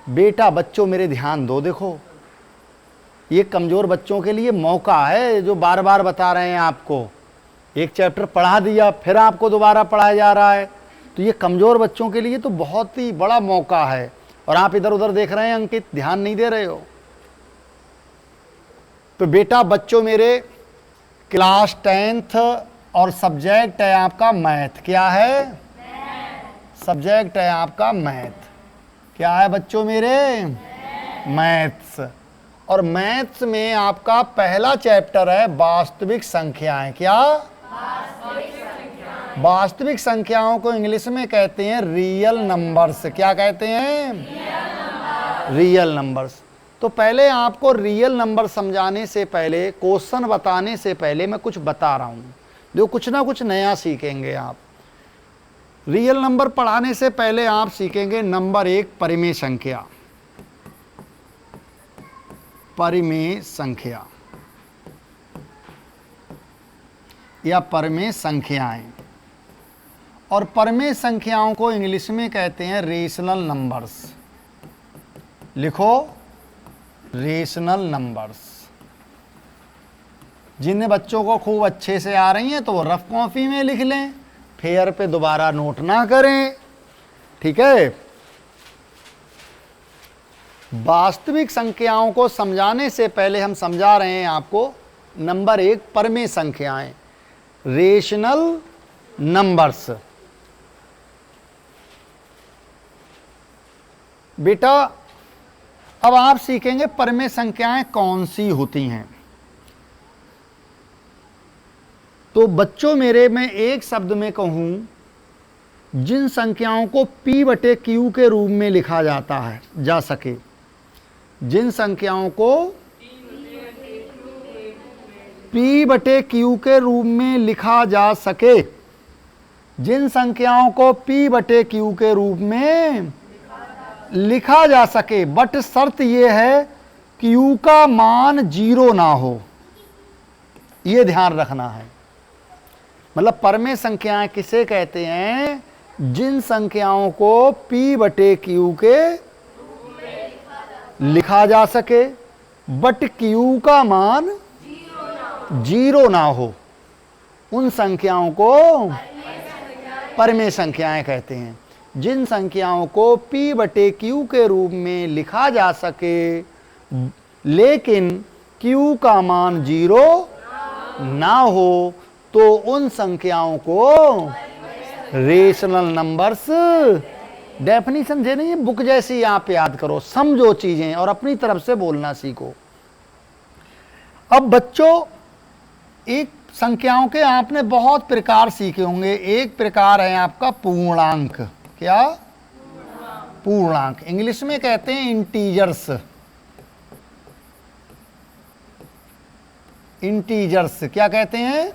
बेटा बच्चों मेरे ध्यान दो, देखो ये कमज़ोर बच्चों के लिए मौका है, जो बार बार बता रहे हैं आपको। एक चैप्टर पढ़ा दिया फिर आपको दोबारा पढ़ाया जा रहा है, तो ये कमज़ोर बच्चों के लिए तो बहुत ही बड़ा मौका है। और आप इधर उधर देख रहे हैं अंकित, ध्यान नहीं दे रहे हो। तो बेटा बच्चों मेरे, क्लास 10th और सब्जेक्ट है आपका मैथ। क्या है? सब्जेक्ट है आपका मैथ। क्या है बच्चों मेरे? मैथ्स। और मैथ्स में आपका पहला चैप्टर है वास्तविक संख्याएं। क्या? वास्तविक संख्याओं को इंग्लिश में कहते हैं रियल नंबर्स। क्या कहते हैं? Real numbers. तो पहले आपको रियल नंबर समझाने से पहले, क्वेश्चन बताने से पहले मैं कुछ बता रहा हूं, जो कुछ ना कुछ नया सीखेंगे आप। रियल नंबर पढ़ाने से पहले आप सीखेंगे नंबर 1 परिमेय संख्या। परिमेय संख्या या परिमेय संख्याएं। और परिमेय संख्याओं को इंग्लिश में कहते हैं रेशनल नंबर्स। लिखो, रेशनल नंबर्स। जिन बच्चों को खूब अच्छे से आ रही हैं तो वो रफ कॉपी में लिख लें, फेयर पे दोबारा नोट ना करें, ठीक है। वास्तविक संख्याओं को समझाने से पहले हम समझा रहे हैं आपको नंबर 1 परिमेय संख्याएं, रेशनल नंबर्स। बेटा अब आप सीखेंगे परिमेय संख्याएं कौन सी होती हैं। तो बच्चों मेरे, मैं एक शब्द में कहूं, जिन संख्याओं को P/Q के रूप में लिखा जाता है जा सके, जिन संख्याओं को P/Q के रूप में लिखा जा सके, जिन संख्याओं को P/Q के रूप में लिखा जा सके, बट शर्त यह है Q का मान 0 ना हो, यह ध्यान रखना है। मतलब परिमेय संख्याएं किसे कहते हैं? जिन संख्याओं को P/Q के लिखा जा सके, बट Q का मान 0 ना हो, उन संख्याओं को परिमेय संख्याएं कहते हैं। जिन संख्याओं को P/Q के रूप में लिखा जा सके, लेकिन Q का मान 0 ना हो, तो उन संख्याओं को रेशनल नंबर्स। डेफिनेशन दे नहीं, बुक जैसी आप याद करो, समझो चीजें और अपनी तरफ से बोलना सीखो। अब बच्चों, एक संख्याओं के आपने बहुत प्रकार सीखे होंगे। एक प्रकार है आपका पूर्णांक। क्या? पूर्णांक। इंग्लिश में कहते हैं इंटीजर्स। इंटीजर्स क्या कहते हैं?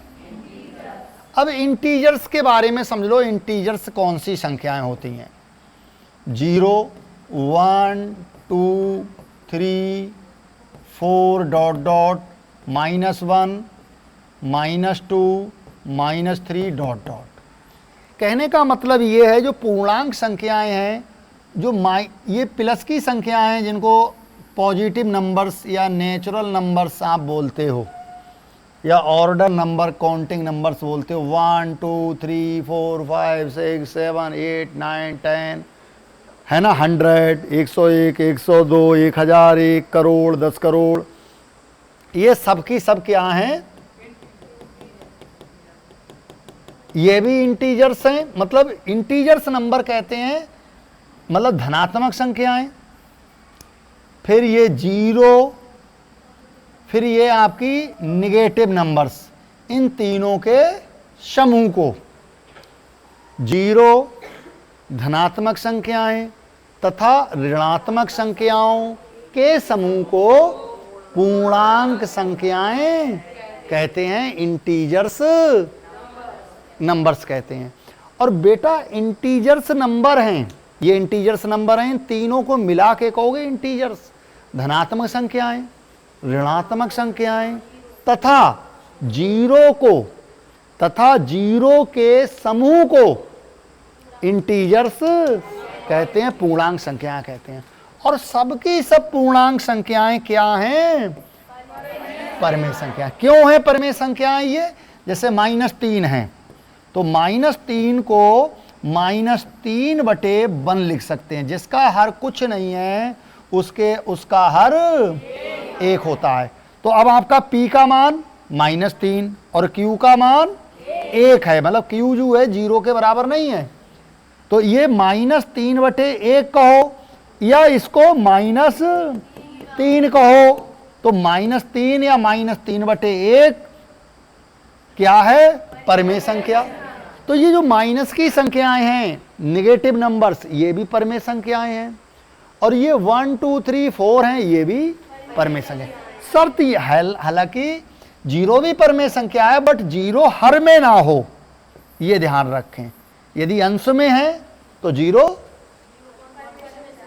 अब इंटीजर्स के बारे में समझ लो। इंटीजर्स कौन सी संख्याएं होती हैं? 0, 1, 2, 3, 4 ... -1, -2, -3 ... कहने का मतलब ये है, जो पूर्णांक संख्याएं हैं, जो ये प्लस की संख्याएं हैं, जिनको पॉजिटिव नंबर्स या नेचुरल नंबर्स आप बोलते हो, या ऑर्डर नंबर, काउंटिंग नंबर्स बोलते हो। 1, 2, 3, 4, 5, 6, 7, 8, 9, 10, है ना। 100, 101, 102, 1000, 1 करोड़, 10 करोड़, ये सब की सब क्या हैं? ये भी इंटीजर्स हैं। मतलब इंटीजर्स नंबर कहते हैं, मतलब धनात्मक संख्याएं। फिर ये 0, फिर ये आपकी निगेटिव नंबर्स, इन तीनों के समूह को 0 धनात्मक संख्याएं तथा ऋणात्मक संख्याओं के समूह को पूर्णांक संख्याएं कहते हैं, इंटीजर्स नंबर्स कहते हैं। और बेटा इंटीजर्स नंबर हैं, ये इंटीजर्स नंबर हैं, इन तीनों को मिला के कहोगे इंटीजर्स। धनात्मक संख्याएं, ऋणात्मक संख्याएं तथा 0 को, तथा 0 के समूह को इंटीजर्स कहते हैं, पूर्णांक संख्याएं कहते हैं। और सबकी सब पूर्णांक संख्याएं क्या हैं? परमेय संख्या। क्यों है परमेय संख्याएं ये? जैसे -3 है तो -3 को -3/1 लिख सकते हैं, जिसका हर कुछ नहीं है उसका हर 1 होता है। तो अब आपका P का मान -3 और Q का मान 1 है, मतलब Q जो है 0 के बराबर नहीं है। तो ये -3/1 कहो या इसको -3 कहो, तो -3 या -3/1 क्या है? परमेय संख्या। तो ये जो माइनस की संख्याएं हैं, नेगेटिव नंबर्स, ये भी परमेय संख्याएं हैं, और ये 1 2 3 4 हैं, ये भी परमेय संख्या। शर्त हालांकि 0 भी परमेय संख्या है, बट 0 हर में ना हो, ये ध्यान रखें। यदि अंश में है तो 0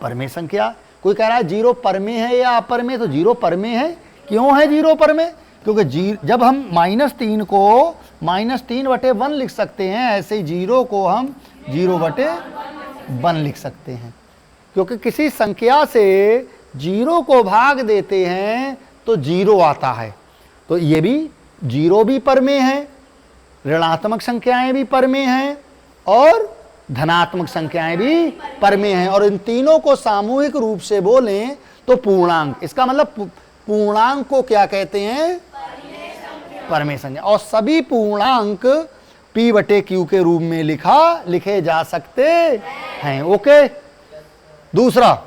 परमेय संख्या। कोई कह रहा है 0 परमेय है या अपरमेय, तो 0 परमेय है। क्यों है 0 परमेय? क्योंकि जब हम -3 को -3/1 लिख सकते हैं, ऐसे ही 0 को हम 0/1 लिख सकते हैं। क्योंकि किसी संख्या से 0 को भाग देते हैं तो 0 आता है। तो ये भी 0 भी परमेय है, ऋणात्मक संख्याएं भी परमेय हैं और धनात्मक संख्याएं भी परमेय हैं। और इन तीनों को सामूहिक रूप से बोलें तो पूर्णांक। इसका मतलब पूर्णांक को क्या कहते हैं? परमेय संख्या। और सभी पूर्णांक P/Q के रूप में लिखे जा सकते हैं। ओके। दूसरा,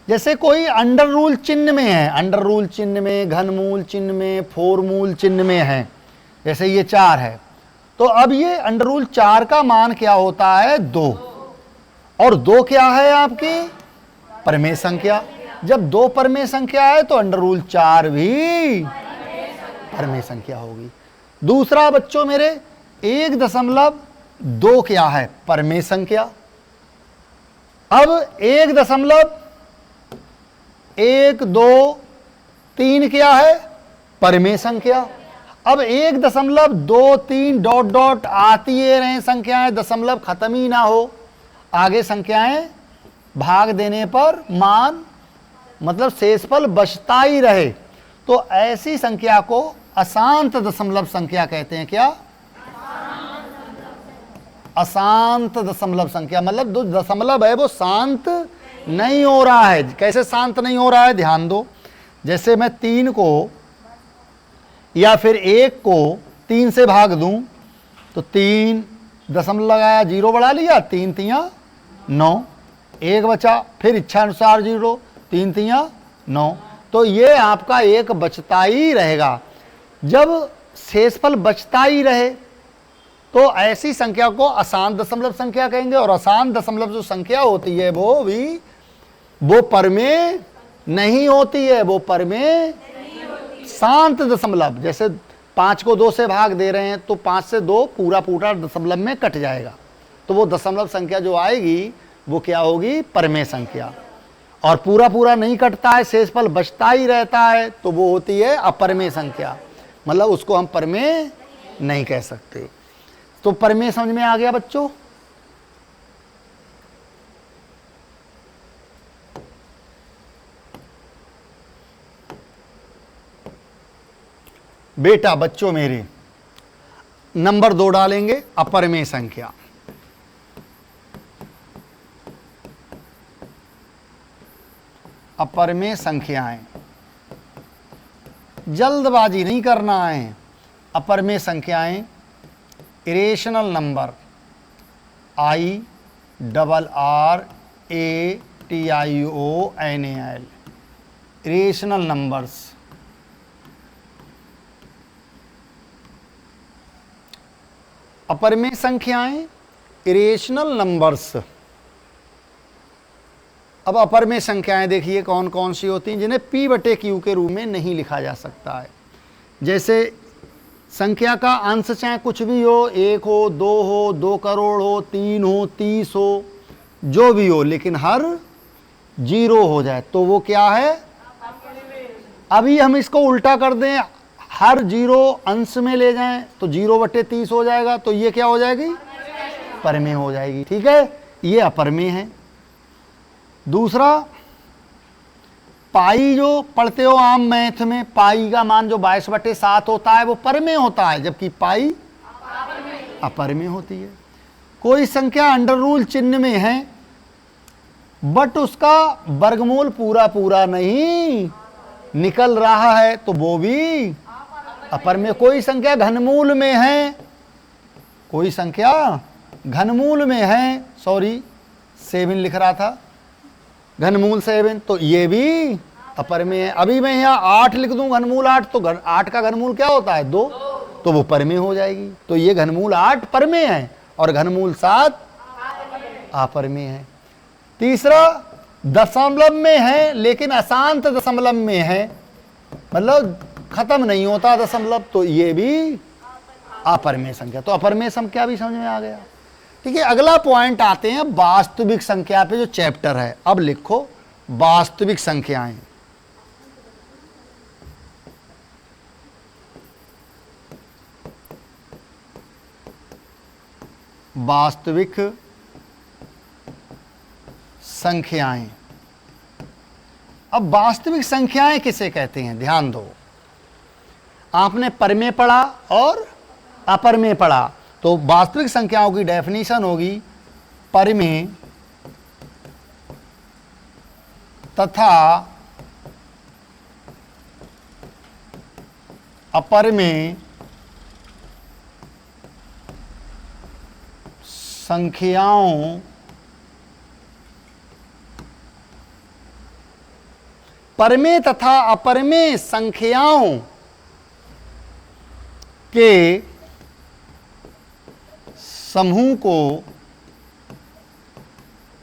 जैसे कोई अंडर रूल चिन्ह में है, अंडर रूल चिन्ह में, घनमूल चिन्ह में, फोरमूल चिन्ह में है, जैसे ये 4 है, तो अब ये अंडर रूल 4 का मान क्या होता है? 2। और 2 क्या है आपकी? परमेय संख्या। जब 2 परमेय संख्या है तो अंडर रूल 4 भी परमेय संख्या होगी। दूसरा बच्चों मेरे, 1.2 क्या है? परमेय संख्या। अब 1.123 क्या है? परमेय संख्या। अब 1.23 डॉट डॉट आती है रहे संख्याएं, दशमलव खत्म ही ना हो, आगे संख्याएं भाग देने पर मान मतलब शेषफल बचता ही रहे, तो ऐसी संख्या को अशांत दशमलव संख्या कहते हैं। क्या? अशांत दशमलव संख्या। मतलब जो दशमलव है वो शांत नहीं हो रहा है। कैसे शांत नहीं हो रहा है? ध्यान दो। जैसे मैं 3 को या फिर 1 को 3 से भाग दूं तो 3 दशमलव लगाया, 0 बढ़ा लिया, 3 3 9, 1 बचा, फिर इच्छा अनुसार 0, 3 3 9, तो ये आपका 1 बचता ही रहेगा। जब शेषफल बचता ही रहे तो ऐसी संख्या को अशांत दशमलव संख्या कहेंगे। और अशांत दशमलव जो संख्या होती है वो परमेय नहीं होती है, वो परमेय शांत दशमलव। जैसे 5 को 2 से भाग दे रहे हैं तो 5 से 2 पूरा दशमलव में कट जाएगा, तो वो दशमलव संख्या जो आएगी वो क्या होगी? परमेय संख्या। और पूरा नहीं कटता है, शेषफल बचता ही रहता है, तो वो होती है अपरमेय संख्या। मतलब उसको हम परमेय नहीं कह सकते। तो परमेय समझ में आ गया बच्चों? बेटा बच्चों मेरे, नंबर 2 डालेंगे, अपरमेय संख्या। अपरमेय संख्याएं, जल्दबाजी नहीं करना है। अपरमेय संख्याएं irrational number, IRRATIONAL, irrational numbers. अपरमेय संख्याएं इरेशनल नंबर्स। अब अपरमेय संख्याएं देखिए कौन कौन सी होती हैं जिन्हें P/Q के रूप में नहीं लिखा जा सकता है। जैसे संख्या का अंश चाहे कुछ भी हो, 1 हो, 2 हो, 2 करोड़ हो, 3 हो, 30 हो, जो भी हो, लेकिन हर 0 हो जाए तो वो क्या है? अभी हम इसको उल्टा कर दें, हर 0 अंश में ले जाएं तो 0/30 हो जाएगा, तो ये क्या हो जाएगी? परमेय हो जाएगी। ठीक है, ये अपरमेय है। दूसरा, पाई जो पढ़ते हो आम मैथ में, पाई का मान जो 22/7 होता है वो पर में होता है, जबकि पाई अपर में होती है। कोई संख्या अंडर रूल चिन्ह में है बट उसका वर्गमूल पूरा पूरा नहीं निकल रहा है तो वो भी अपर में। कोई संख्या घनमूल में है, कोई संख्या घनमूल में है, सॉरी 7 लिख रहा था, घनमूल 7, तो ये भी अपर में है। अभी मैं यहाँ 8 लिख दूं घनमूल 8, तो 8 का घनमूल क्या होता है 2, तो वो पर में हो जाएगी। तो ये घनमूल 8 पर में है और घनमूल 7 अपर में है। तीसरा, दशमलव में है लेकिन अशांत दशमलव में है, मतलब खत्म नहीं होता दशमलव, तो ये भी अपर में संख्या। तो अपर में संख्या भी समझ में आ गया। ठीक है, अगला पॉइंट आते हैं वास्तविक संख्या पे, जो चैप्टर है। अब लिखो वास्तविक संख्याएं। वास्तविक संख्याएं। अब वास्तविक संख्याएं किसे कहते हैं, ध्यान दो। आपने पर में पढ़ा और अपर में पढ़ा, तो वास्तविक संख्याओं की डेफिनेशन होगी पर में तथा अपर में संख्याओं पर में तथा अपर में संख्याओं के समूह को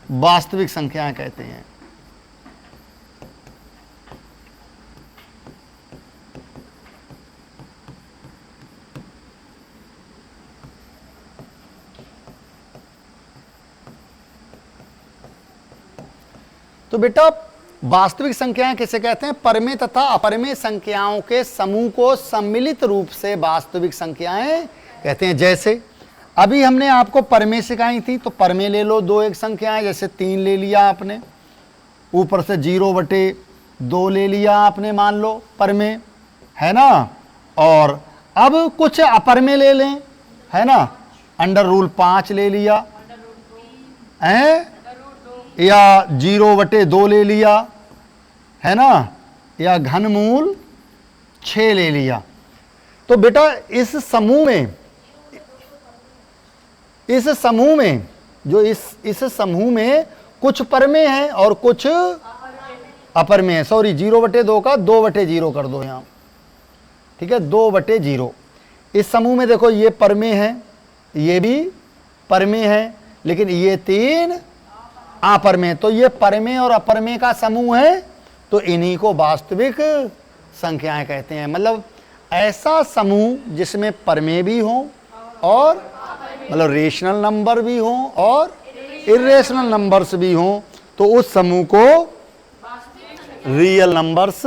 वास्तविक संख्याएं कहते हैं। तो बेटा वास्तविक संख्याएं किसे कहते हैं, परमेय तथा अपरमेय संख्याओं के समूह को सम्मिलित रूप से वास्तविक संख्याएं कहते हैं। जैसे अभी हमने आपको परमेय सिखाई थी, तो परमेय ले लो 2 एक संख्याएं, जैसे 3 ले लिया आपने, ऊपर से 0/2 ले लिया आपने, मान लो परमेय है ना। और अब कुछ अपरमेय ले लें, है ना, अंडर रूल 5 ले लिया है, या 0/2 ले लिया है ना, या घनमूल 6 ले लिया। तो बेटा इस समूह में जो इस समूह में कुछ परमेय है और कुछ अपरमेय है। सॉरी 0/2 का 2/0 कर दो यहाँ, ठीक है, 2/0। इस समूह में देखो ये परमेय है, ये भी परमेय है, लेकिन ये 3 अपरमेय। तो ये परमेय और अपरमेय का समूह है, तो इन्हीं को वास्तविक संख्याएं कहते हैं। मतलब ऐसा समूह जिसमें परमेय भी हो और मतलब रेशनल नंबर भी हो और इरेशनल नंबर्स भी हो, तो उस समूह को रियल नंबर्स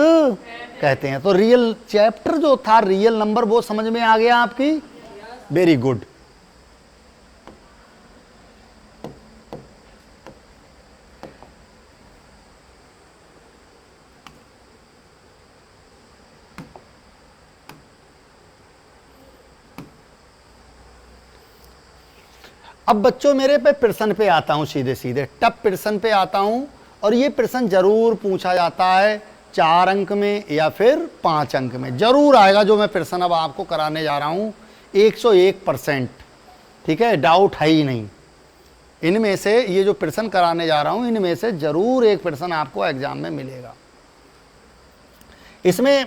कहते हैं। तो रियल चैप्टर जो था रियल नंबर, वो समझ में आ गया आपकी, वेरी गुड। अब बच्चों मेरे पे प्रश्न पे आता हूं, सीधे सीधे टप प्रश्न पे आता हूं, और ये प्रश्न जरूर पूछा जाता है 4 अंक में या फिर 5 अंक में, जरूर आएगा। जो मैं प्रश्न अब आपको कराने जा रहा हूं 101%, ठीक है, डाउट है ही नहीं। इनमें से ये जो प्रश्न कराने जा रहा हूं, इनमें से जरूर एक प्रश्न आपको एग्जाम में मिलेगा। इसमें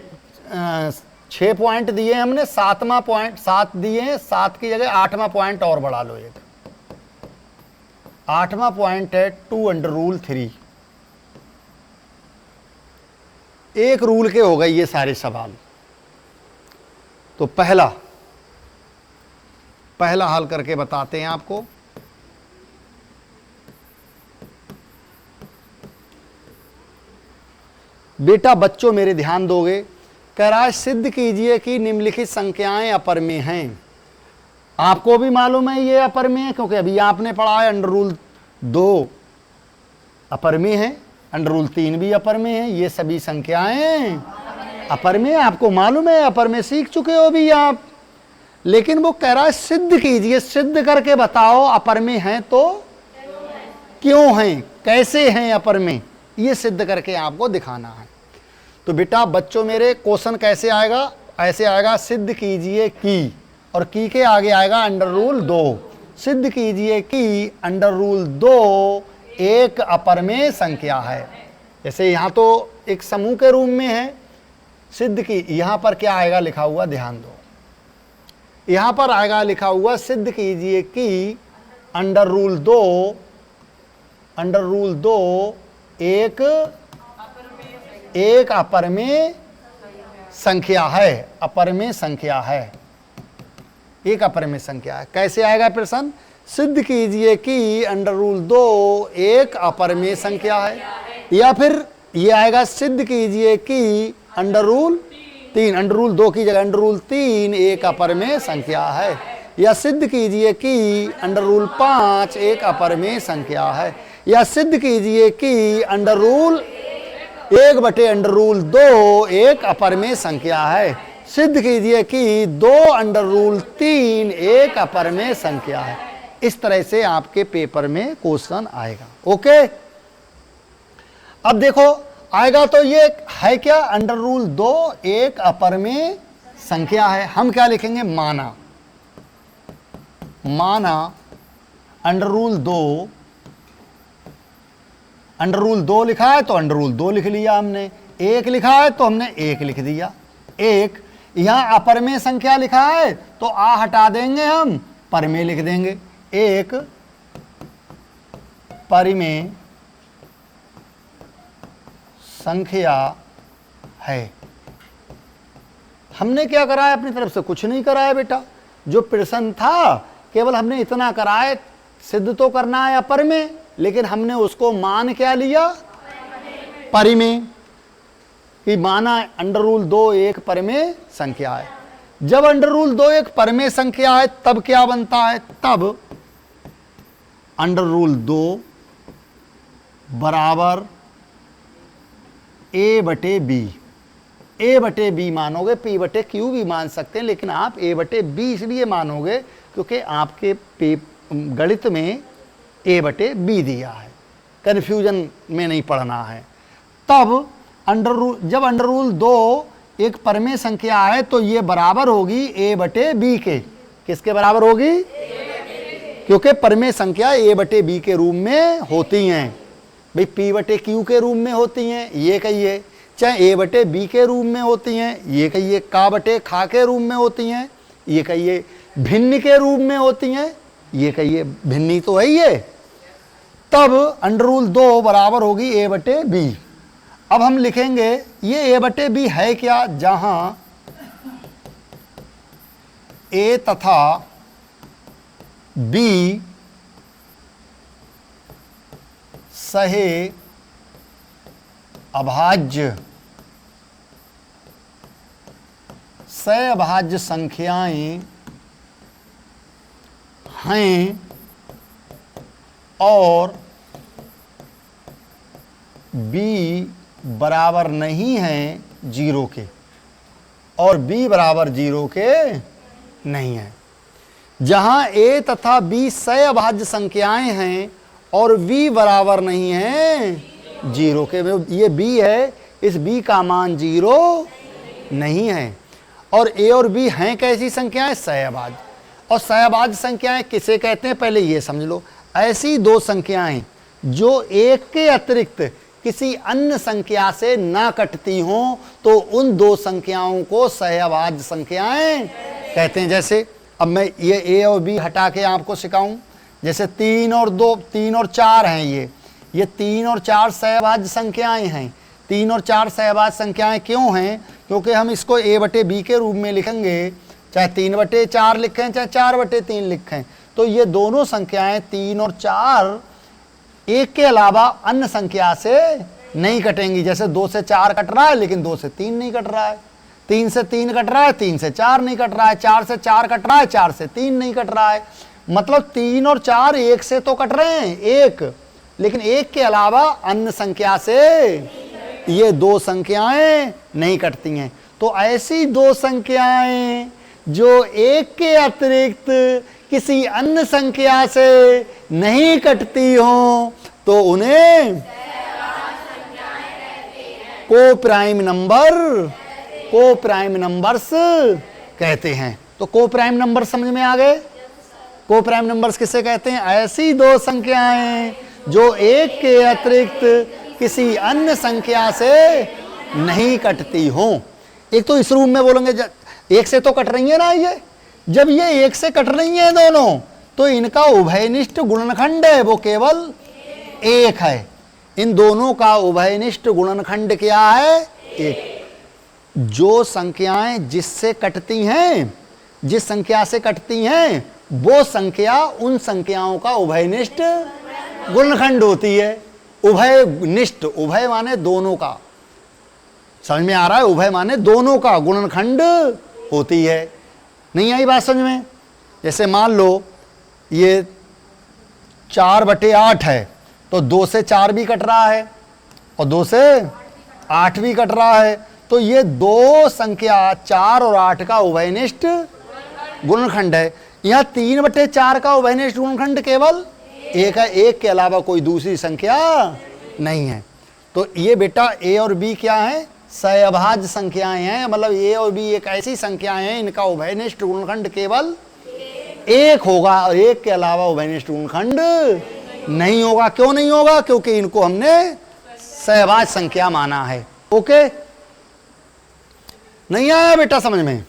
6 पॉइंट दिए हमने, 7वां पॉइंट 7 दिए हैं, 7 की जगह 8वां पॉइंट और बढ़ा लो। एक 8वां पॉइंट है 2√3। एक रूल के हो गए ये सारे सवाल। तो पहला हल करके बताते हैं आपको। बेटा बच्चों मेरे ध्यान दोगे, कह रहा है सिद्ध कीजिए कि निम्नलिखित संख्याएं अपरमेय हैं। आपको भी मालूम है ये अपरमेय है, क्योंकि अभी आपने पढ़ा है अंडर रूल 2 अपरिमेय है, √3 भी अपरिमेय है, ये सभी संख्याएं अपरिमेय। आपको मालूम है, अपरिमेय सीख चुके हो भी आप। लेकिन वो कह रहा है सिद्ध कीजिए, सिद्ध करके बताओ अपरिमेय हैं तो क्यों हैं, कैसे हैं अपरिमेय, ये सिद्ध करके आपको दिखाना है। तो बेटा बच्चों मेरे, क्वेश्चन कैसे आएगा, ऐसे आएगा, सिद्ध कीजिए कि, और की के आगे आएगा √2। सिद्ध कीजिए कि √2 एक अपरिमेय संख्या है। जैसे यहाँ तो एक समूह के रूप में है, सिद्ध की, यहाँ पर क्या आएगा लिखा हुआ, ध्यान दो, यहाँ पर आएगा लिखा हुआ सिद्ध कीजिए कि √2 एक अपरिमेय संख्या है, अपरिमेय संख्या है, एक अपरिमेय संख्या है। कैसे आएगा प्रश्न, सिद्ध कीजिए कि √2 एक अपरिमेय संख्या है, या फिर ये आएगा सिद्ध कीजिए कि √2 की जगह √3 एक अपरिमेय संख्या है, या सिद्ध कीजिए कि √5 एक अपरिमेय संख्या है, या सिद्ध कीजिए कि √1/√2 एक अपरिमेय संख्या है, सिद्ध कीजिए कि 2/√3 एक अपरिमेय संख्या है। इस तरह से आपके पेपर में क्वेश्चन आएगा। ओके, अब देखो आएगा तो ये है क्या, √2 एक अपरिमेय संख्या है। हम क्या लिखेंगे, माना √2 लिखा है तो √2 लिख लिया हमने, एक लिखा है तो हमने एक लिख दिया, एक। यहाँ अपरिमेय संख्या लिखा है तो आ हटा देंगे, हम परिमेय लिख देंगे, एक परिमेय संख्या है। हमने क्या करा है, अपनी तरफ से कुछ नहीं करा है बेटा, जो प्रश्न था केवल हमने इतना करा है, सिद्ध तो करना है अपरिमेय, लेकिन हमने उसको मान क्या लिया, परिमेय, कि माना √2 एक परिमेय संख्या है। जब √2 एक परिमेय संख्या है तब क्या बनता है, तब √2 बराबर a/b। a/b मानोगे, p/q भी मान सकते हैं, लेकिन आप a/b इसलिए मानोगे क्योंकि आपके गणित में a/b दिया है, कन्फ्यूजन में नहीं पढ़ना है। तब जब √2 एक परिमेय संख्या है तो ये बराबर होगी a/b के। किसके बराबर होगी, क्योंकि परिमेय संख्या a/b के रूप में होती हैं भाई, p/q के रूप में होती हैं, ये कहिए, चाहे a/b के रूप में होती हैं, ये कहिए, का/खा के रूप में होती हैं, ये कहिए, भिन्न के रूप में होती हैं, ये कहिए, भिन्नी तो है ये। तब √2 बराबर होगी a/b। अब हम लिखेंगे ये a/b है क्या, जहां a तथा b सहे अभाज्य संख्याएं हैं और b बराबर नहीं है 0 के, और b बराबर 0 के नहीं है। जहां a तथा b सहअभाज्य संख्याएं हैं और v बराबर नहीं है 0 के, ये b है, इस b का मान 0 नहीं है। और a और b हैं कैसी संख्याएं, सहअभाज्य। और सहअभाज्य संख्याएं किसे कहते हैं, पहले ये समझ लो, ऐसी दो संख्याएं जो एक के अतिरिक्त किसी अन्य संख्या से ना कटती हों तो उन दो संख्याओं को सहअभाज्य संख्याएं कहते हैं। जैसे अब मैं ये a और b हटा के आपको सिखाऊं, जैसे 3 और 4 हैं, ये 3 और 4 सहअभाज्य संख्याएं हैं। 3 और 4 सहअभाज्य संख्याएं क्यों हैं, क्योंकि हम इसको a/b के रूप में लिखेंगे, चाहे 3/4 लिखें चाहे 4/3 लिखें, तो ये दोनों संख्याएं 3 और 4 एक के अलावा अन्य संख्या से नहीं कटेंगी। जैसे 2 से 4 कट रहा है लेकिन 2 से 3 नहीं कट रहा है, 3 से 3 कट रहा है 3 से 4 नहीं कट रहा है, 4 से 4 कट रहा है 4 से 3 नहीं कट रहा है। मतलब 3 और 4 एक से तो कट रहे हैं, एक, लेकिन एक के अलावा अन्य संख्या से ये दो संख्याएं नहीं कटती हैं। तो ऐसी दो संख्याएं जो एक के अतिरिक्त किसी अन्य संख्या से नहीं कटती हों तो उन्हें को प्राइम नंबर्स कहते हैं। तो को प्राइम नंबर समझ में आ गए? को प्राइम नंबर्स किसे कहते हैं? ऐसी दो संख्याएं जो एक के अतिरिक्त किसी अन्य संख्या से नहीं कटती हों। एक तो इस रूम में बोलेंगे एक से तो कट रही है ना, ये जब ये एक से कट रही है दोनों तो इनका उभयनिष्ठ गुणनखंड है वो केवल एक है। इन दोनों का उभयनिष्ठ गुणनखंड क्या है? एक। जो संख्याएं जिससे कटती हैं, जिस संख्या से कटती हैं वो संख्या उन संख्याओं का उभयनिष्ठ गुणनखंड होती है। उभयनिष्ठ, उभय माने दोनों का, समझ में आ रहा है? उभय माने दोनों का गुणनखंड होती है। नहीं आई बात समझ में? जैसे मान लो ये 4/8 है तो 2 से 4 भी कट रहा है और 2 से 8 भी कट रहा है। तो ये दो संख्या 4 और 8 का उभयनिष्ठ गुणनखंड है। यहाँ 3/4 का उभयनिष्ठ गुणनखंड केवल एक है, एक के अलावा कोई दूसरी संख्या नहीं है। तो ये बेटा ए और बी क्या है? सहअभाज्य संख्याएं हैं। मतलब ए और बी एक ऐसी संख्याएं हैं इनका उभयनिष्ठ गुणनखंड केवल एक होगा और एक के अलावा उभयनिष्ठ गुणनखंड नहीं होगा। क्यों नहीं होगा? क्योंकि इनको हमने सहअभाज्य संख्या माना है। ओके, नहीं आया बेटा समझ में?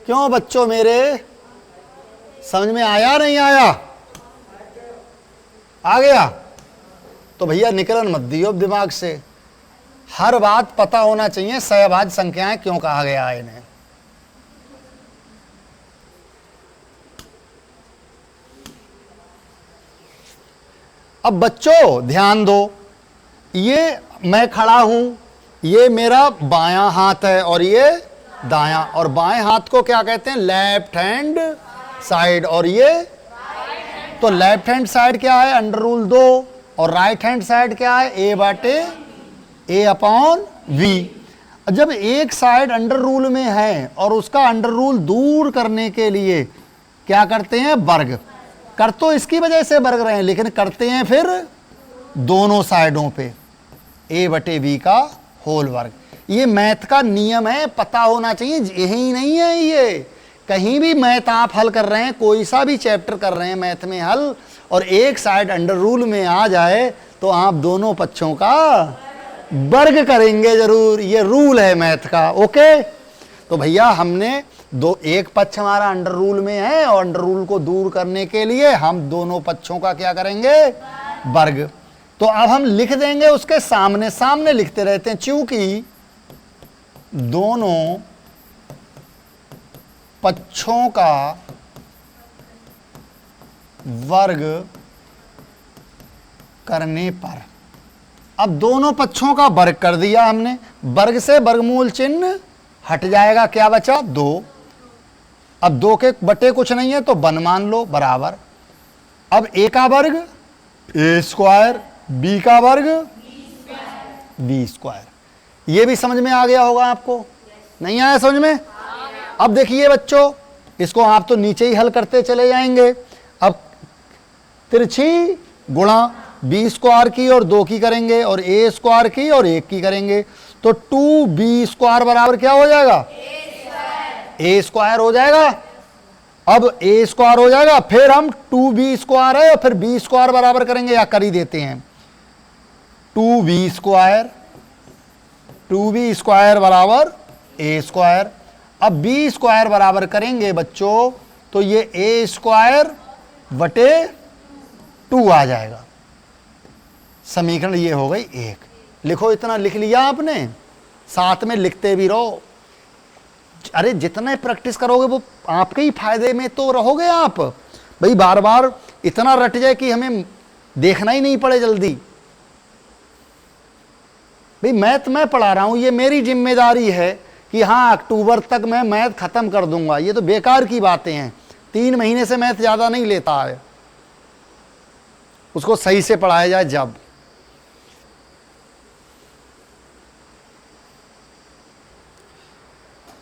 क्यों बच्चों मेरे, समझ में आया नहीं आया? आ गया? तो भैया निकलन मत दियो दिमाग से, हर बात पता होना चाहिए। सहअभाज्य संख्याएं क्यों कहा गया है इन्हें? अब बच्चों ध्यान दो, ये मैं खड़ा हूं, ये मेरा बायां हाथ है और ये दायां, और बाएं हाथ को क्या कहते हैं? Left hand side. और ये तो लेफ्ट हैंड साइड क्या है? √2। और राइट हैंड साइड क्या है? A/A/V। जब एक साइड अंडर रूल में है और उसका अंडर रूल दूर करने के लिए क्या करते हैं? वर्ग। कर तो इसकी वजह से वर्ग रहे हैं लेकिन करते हैं फिर दोनों साइडों पे A/V का होल वर्ग। ये मैथ का नियम है, पता होना चाहिए। यही नहीं है, ये कहीं भी मैथ आप हल कर रहे हैं, कोई सा भी चैप्टर कर रहे हैं मैथ में हल, और एक साइड अंडर रूल में आ जाए तो आप दोनों पक्षों का वर्ग करेंगे जरूर। ये रूल है मैथ का। ओके, तो भैया हमने एक पक्ष हमारा अंडर रूल में है और अंडर रूल को दूर करने के लिए हम दोनों पक्षों का क्या करेंगे? वर्ग। तो अब हम लिख देंगे उसके सामने सामने लिखते रहते हैं, चूंकि दोनों पक्षों का वर्ग करने पर। अब दोनों पक्षों का वर्ग कर दिया हमने, वर्ग से वर्गमूल चिन्ह हट जाएगा, क्या बचा? 2। अब 2 के बटे कुछ नहीं है तो 1 मान लो बराबर। अब a का वर्ग A², b का वर्ग B²। ये भी समझ में आ गया होगा आपको? नहीं आया समझ में? अब देखिए बच्चों, इसको आप तो नीचे ही हल करते चले जाएंगे। अब तिरछी गुणा B² की और 2 की करेंगे और A² की और 1 की करेंगे तो 2B² बराबर क्या हो जाएगा? A² हो जाएगा। अब A² हो जाएगा, फिर हम 2B² है और फिर B² बराबर करेंगे, या कर ही देते हैं 2B² बराबर A²। अब B² बराबर करेंगे बच्चों तो ये A²/2 आ जाएगा। समीकरण ये हो गई 1। लिखो, इतना लिख लिया आपने, साथ में लिखते भी रहो। अरे जितना प्रैक्टिस करोगे वो आपके ही फायदे में तो रहोगे आप। भाई बार बार इतना रट जाए कि हमें देखना ही नहीं पड़े जल्दी। भाई मैथ मैं पढ़ा रहा हूं, ये मेरी जिम्मेदारी है कि हाँ अक्टूबर तक मैं मैथ खत्म कर दूंगा। ये तो बेकार की बातें हैं, 3 महीने से मैथ ज्यादा नहीं लेता है। उसको सही से पढ़ाया जाए जब।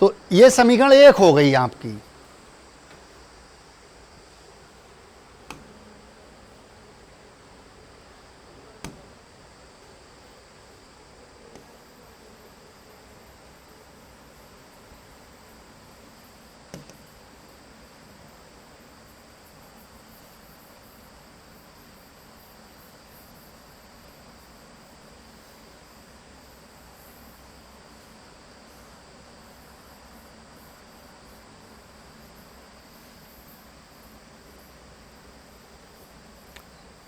तो ये समीकरण 1 हो गई आपकी।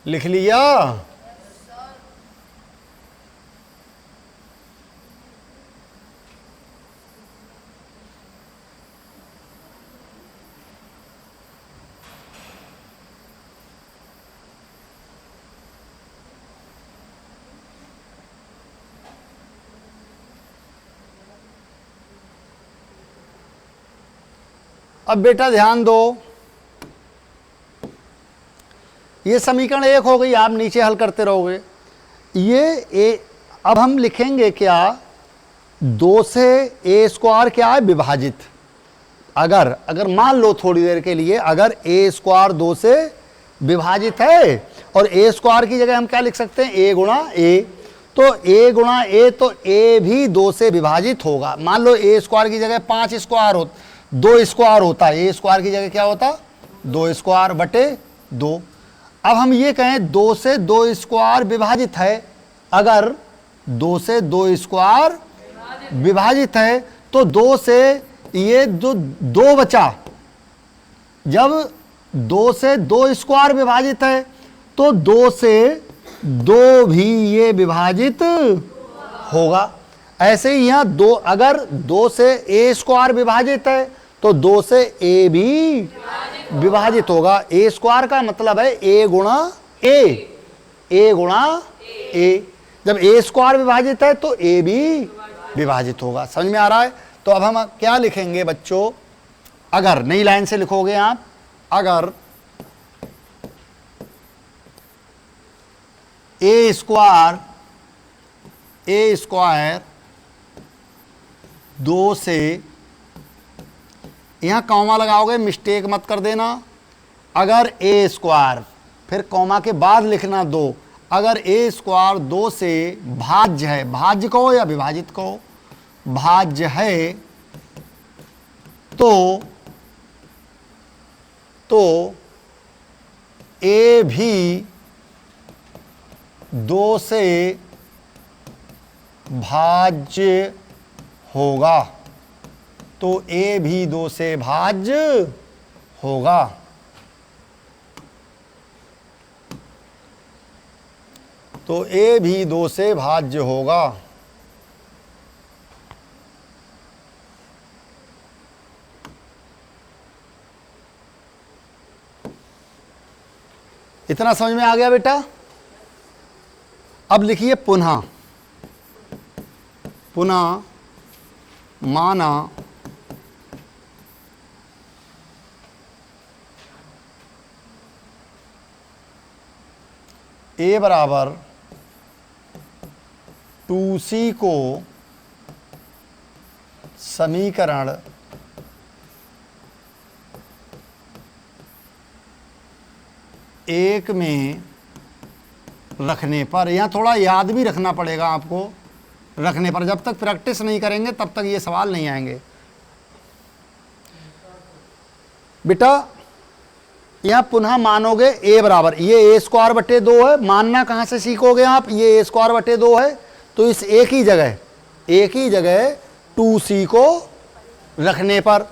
लिख लिया? अब बेटा ध्यान दो, ये समीकरण 1 हो गई, आप नीचे हल करते रहोगे। अब हम लिखेंगे क्या, 2 से ए स्क्वायर क्या है, विभाजित। अगर मान लो थोड़ी देर के लिए, अगर ए स्क्वायर 2 से विभाजित है और ए स्क्वायर की जगह हम क्या लिख सकते हैं, ए गुणा ए। तो ए गुणा ए, तो ए भी 2 से विभाजित होगा। मान लो ए स्क्वायर की जगह 5 स्क्वायर हो, 2 स्क्वायर होता है, ए स्क्वायर की जगह क्या होता, 2 स्क्वायर बटे 2। अब हम ये कहें 2 से 2 स्क्वायर विभाजित है, अगर 2 से 2 स्क्वायर विभाजित है तो 2 से ये जो 2 बचा, जब 2 से 2 स्क्वायर विभाजित है तो 2 से 2 भी ये विभाजित होगा। ऐसे ही यहाँ 2, अगर 2 से ए स्क्वायर विभाजित है तो 2 से ए भी विभाजित होगा। ए स्क्वायर का मतलब है ए गुणा ए, ए गुणा ए। जब ए स्क्वायर विभाजित है तो ए भी विभाजित होगा। समझ में आ रहा है? तो अब हम क्या लिखेंगे बच्चों, अगर नई लाइन से लिखोगे आप, अगर ए स्क्वायर 2 से, यहाँ कॉमा लगाओगे, मिस्टेक मत कर देना। अगर ए स्क्वायर, फिर कॉमा के बाद लिखना 2, अगर ए स्क्वायर 2 से भाज्य है, भाज्य कहो या विभाजित कहो, भाज्य है तो ए भी 2 से भाज्य होगा, तो ए भी 2 से भाज्य होगा। तो ए भी 2 से भाज्य होगा। इतना समझ में आ गया बेटा? अब लिखिए पुनः माना ए बराबर 2c को समीकरण एक में रखने पर, यहाँ थोड़ा याद भी रखना पड़ेगा आपको, रखने पर, जब तक प्रैक्टिस नहीं करेंगे तब तक ये सवाल नहीं आएंगे बेटा। यहाँ पुनः मानोगे ए बराबर, ये ए स्क्वायर बटे 2 है, मानना कहाँ से सीखोगे आप, ये ए स्क्वायर बटे 2 है, तो इस एक ही जगह 2c को रखने पर।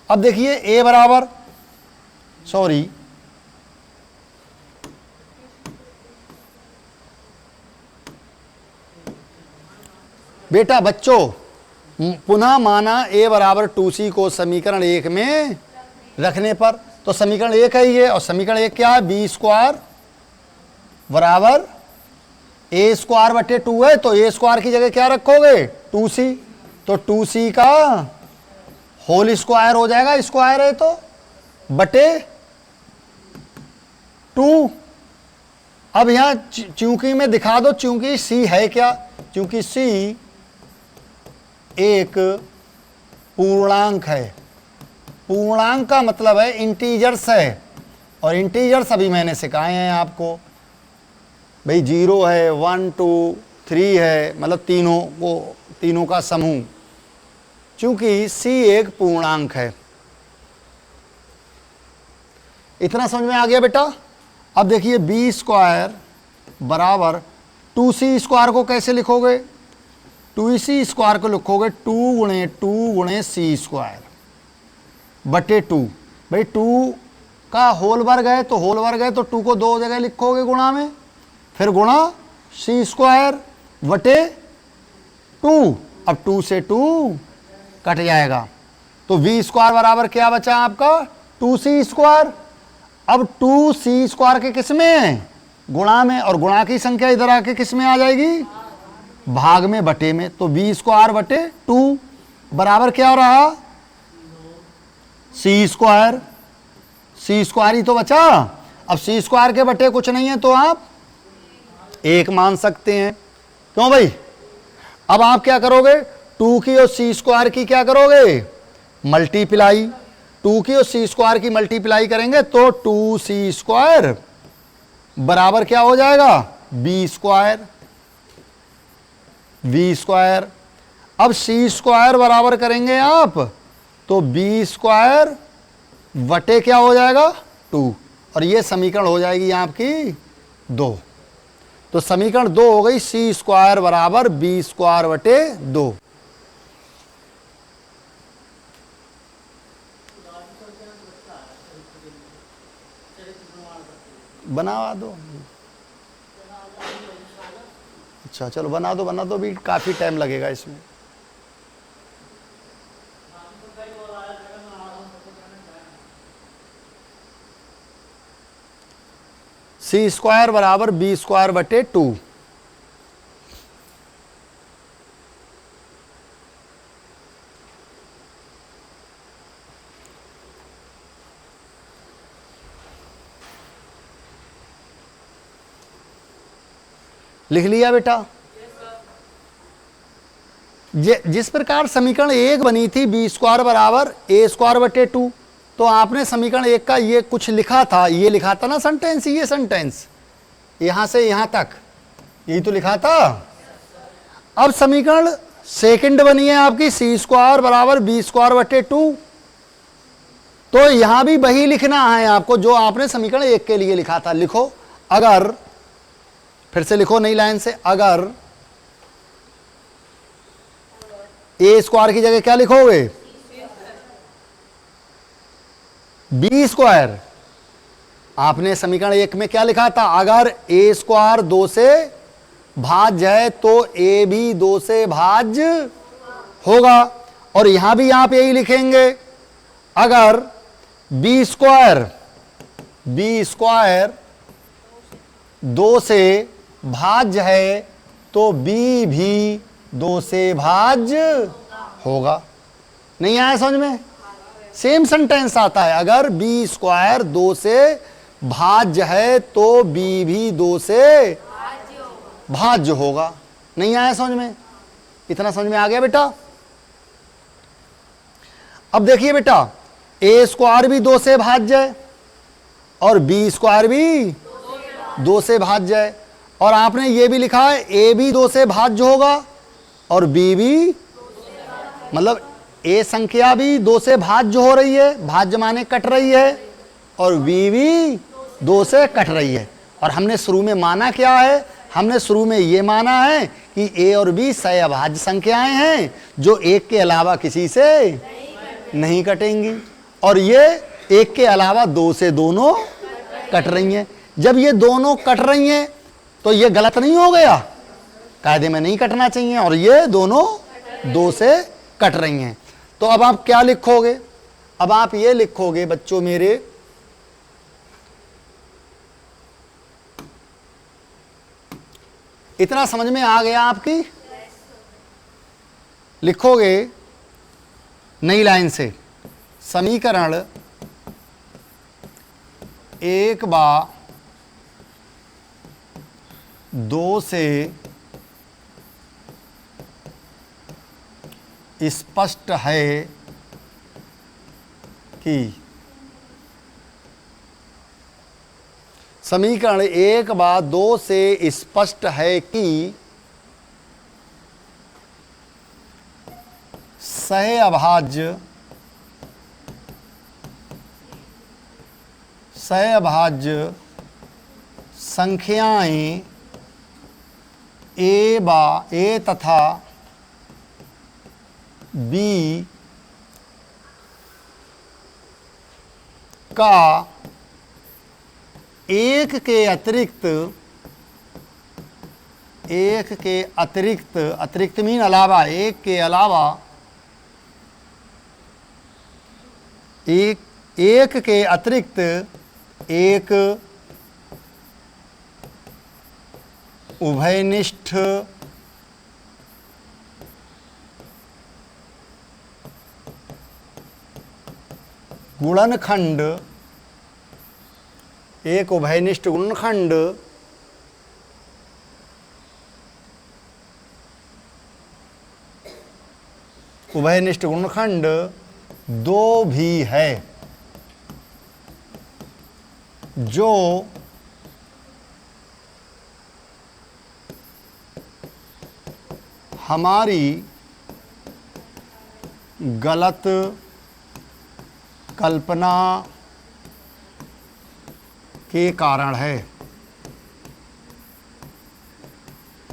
अब देखिए ए बराबर, सॉरी बेटा बच्चों, पुनः माना ए बराबर 2c को समीकरण 1 में रखने पर, तो समीकरण 1 है ये, और समीकरण 1 क्या है, बी स्क्वायर बराबर ए स्क्वायर बटे 2 है, तो ए स्क्वायर की जगह क्या रखोगे, 2c, तो 2c का होल स्क्वायर हो जाएगा, स्क्वायर है तो, बटे 2। अब यहां चूंकि में दिखा दो, चूंकि सी है क्या, चूंकि सी एक पूर्णांक है। पूर्णांक का मतलब है इंटीजर्स है, और इंटीजर्स अभी मैंने सिखाए हैं आपको भाई, 0 है, 1 2 3 है, मतलब तीनों का समूह। चूंकि सी एक पूर्णांक है। इतना समझ में आ गया बेटा। अब देखिए बी स्क्वायर बराबर 2c² को कैसे लिखोगे, 2c² को लिखोगे 2 × c² बटे 2। भाई 2 का होल वर्ग है तो होल वर्ग है तो 2 को 2 जगह लिखोगे गुणा में, फिर गुणा c² बटे 2। अब 2 से 2 कट जाएगा तो v² बराबर क्या बचा आपका 2c²। अब 2c² के किस में है, गुणा में, और गुणा की संख्या इधर आके किस में आ जाएगी, भाग में, बटे में। तो v² बटे 2 बराबर क्या हो रहा, c²। c² ही तो बचा। अब c² के बटे कुछ नहीं है तो आप 1 मान सकते हैं। क्यों भाई। अब आप क्या करोगे, 2 की और c² की क्या करोगे, मल्टीप्लाई। 2 की और c² की मल्टीप्लाई करेंगे तो 2c² बराबर क्या हो जाएगा, b²। अब c² बराबर करेंगे आप तो b² बटे क्या हो जाएगा 2, और ये समीकरण हो जाएगी आपकी 2। तो समीकरण 2 हो गई, c² बराबर b² बटे 2। बना दो। अच्छा चलो बना दो भी, काफी टाइम लगेगा इसमें। c² बराबर b² बटे 2। लिख लिया बेटा। जिस प्रकार समीकरण 1 बनी थी b² बराबर a² बटे 2, तो आपने समीकरण 1 का ये कुछ लिखा था, ये लिखा था ना सेंटेंस, ये सेंटेंस यहां से यहां तक यही तो लिखा था। अब समीकरण सेकंड बनी है आपकी c² बराबर b² बटे 2, तो यहां भी वही लिखना है आपको जो आपने समीकरण 1 के लिए लिखा था। लिखो, अगर, फिर से लिखो नई लाइन से, अगर a² की जगह क्या लिखोगे, b²। आपने समीकरण 1 में क्या लिखा था, अगर a² 2 से भाज्य है तो a भी 2 से भाज्य होगा, और यहां भी आप यही लिखेंगे, अगर b² 2 से भाज्य है तो b भी 2 से भाज्य होगा। नहीं आया समझ में, सेम सेंटेंस आता है, अगर b² 2 से भाज्य है तो b भी 2 से भाज्य होगा। नहीं आया समझ में, इतना समझ में आ गया बेटा। अब देखिए बेटा, a² भी 2 से भाज्य है और b² भी 2 से भाज्य है, और आपने ये भी लिखा है a भी 2 से भाज्य होगा और b भी, मतलब a संख्या भी 2 से भाज्य हो रही है, भाज्य माने कट रही है, और b भी 2 से कट रही है। और हमने शुरू में माना क्या है, हमने शुरू में ये माना है कि a और b सहअभाज्य संख्याएं हैं जो एक के अलावा किसी से नहीं कटेंगी, और ये एक के अलावा 2 से दोनों कट रही हैं। जब ये दोनों कट रही हैं तो ये गलत नहीं हो गया, कायदे में नहीं कटना चाहिए, और ये दोनों 2 से कट रही हैं। तो अब आप क्या लिखोगे, अब आप ये लिखोगे बच्चों मेरे, इतना समझ में आ गया आपकी। लिखोगे नई लाइन से, समीकरण 1 / दो से स्पष्ट है कि, समीकरण 1/2 से स्पष्ट है कि सहअभाज्य संख्याएं ए तथा बी का एक के अतिरिक्त मीन अलावा, एक के अलावा, एक के अतिरिक्त एक उभयनिष्ठ गुणनखंड, एक उभयनिष्ठ गुणनखंड दो भी है, जो हमारी गलत कल्पना के कारण है,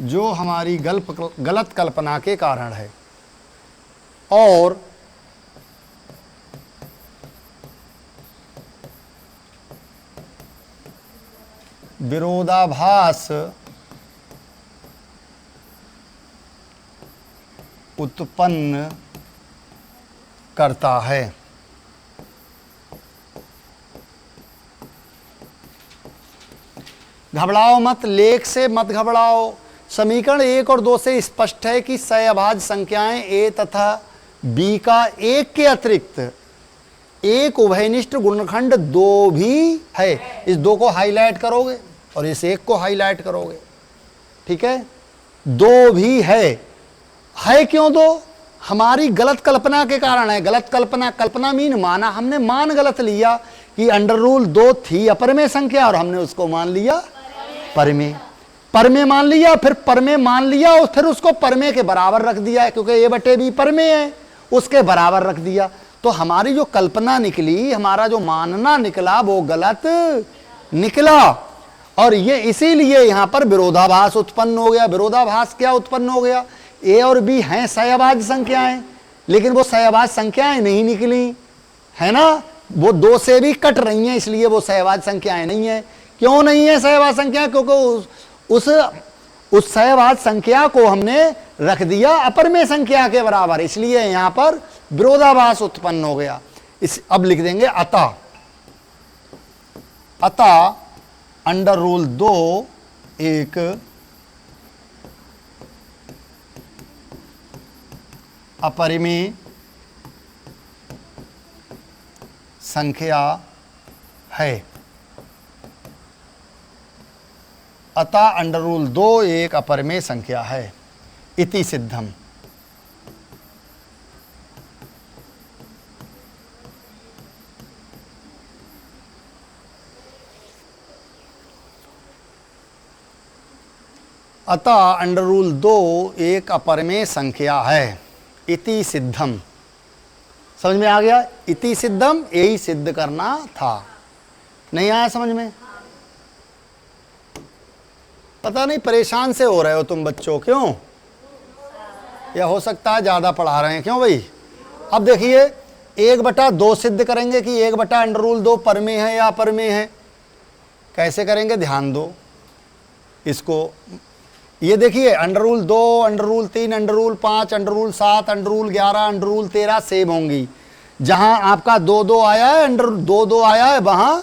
जो हमारी गलत कल्पना के कारण है, और विरोधाभास उत्पन्न करता है। घबराओ मत, लेख से मत घबराओ। समीकरण 1 और 2 से स्पष्ट है कि सहअभाज्य संख्याएं ए तथा बी का एक के अतिरिक्त एक उभयनिष्ठ गुणनखंड दो भी है। इस दो को हाईलाइट करोगे और इस एक को हाईलाइट करोगे, ठीक है। दो भी है क्यों दो? हमारी गलत कल्पना के कारण है। गलत कल्पना मीन माना, हमने मान गलत लिया कि √2 थी अपरमेय संख्या और हमने उसको मान लिया परमेय मान लिया, फिर परमेय मान लिया और फिर उसको परमेय के बराबर रख दिया, क्योंकि A/B परमेय है, उसके बराबर रख दिया। तो हमारी जो कल्पना निकली, हमारा जो मानना निकला, वो गलत निकला, और ये इसीलिए यहां पर विरोधाभास उत्पन्न हो गया। विरोधाभास क्या उत्पन्न हो गया? ए और बी हैं सहअभाज्य संख्याएं, लेकिन वो सहअभाज्य संख्याएं नहीं निकली, है ना। वो दो से भी कट रही हैं, इसलिए वो सहअभाज्य संख्याएं नहीं है। क्यों नहीं है सहअभाज्य संख्या? क्योंकि उस सहअभाज्य संख्या को हमने रख दिया अपरमेय संख्या के बराबर, इसलिए यहां पर विरोधाभास उत्पन्न हो गया। अब लिख देंगे अतः √2 एक अपरिमेय संख्या है। अतः √2 एक अपरिमेय संख्या है। इति सिद्धम। अतः √2 एक अपरिमेय संख्या है। इति सिद्धम, समझ में आ गया? इति सिद्धम, यही सिद्ध करना था। नहीं आया समझ में? पता नहीं परेशान से हो रहे हो तुम बच्चों, क्यों? या हो सकता है ज़्यादा पढ़ा रहे हैं, क्यों भाई? अब देखिए 1/2 सिद्ध करेंगे कि 1/√2 परमेय है या अपरमेय है। कैसे करेंगे? ध्यान दो इसको। ये देखिए √2, √3, √5, √7, √11, √13 सेम होंगी। जहां आपका 2 आया है, 2 आया है, वहां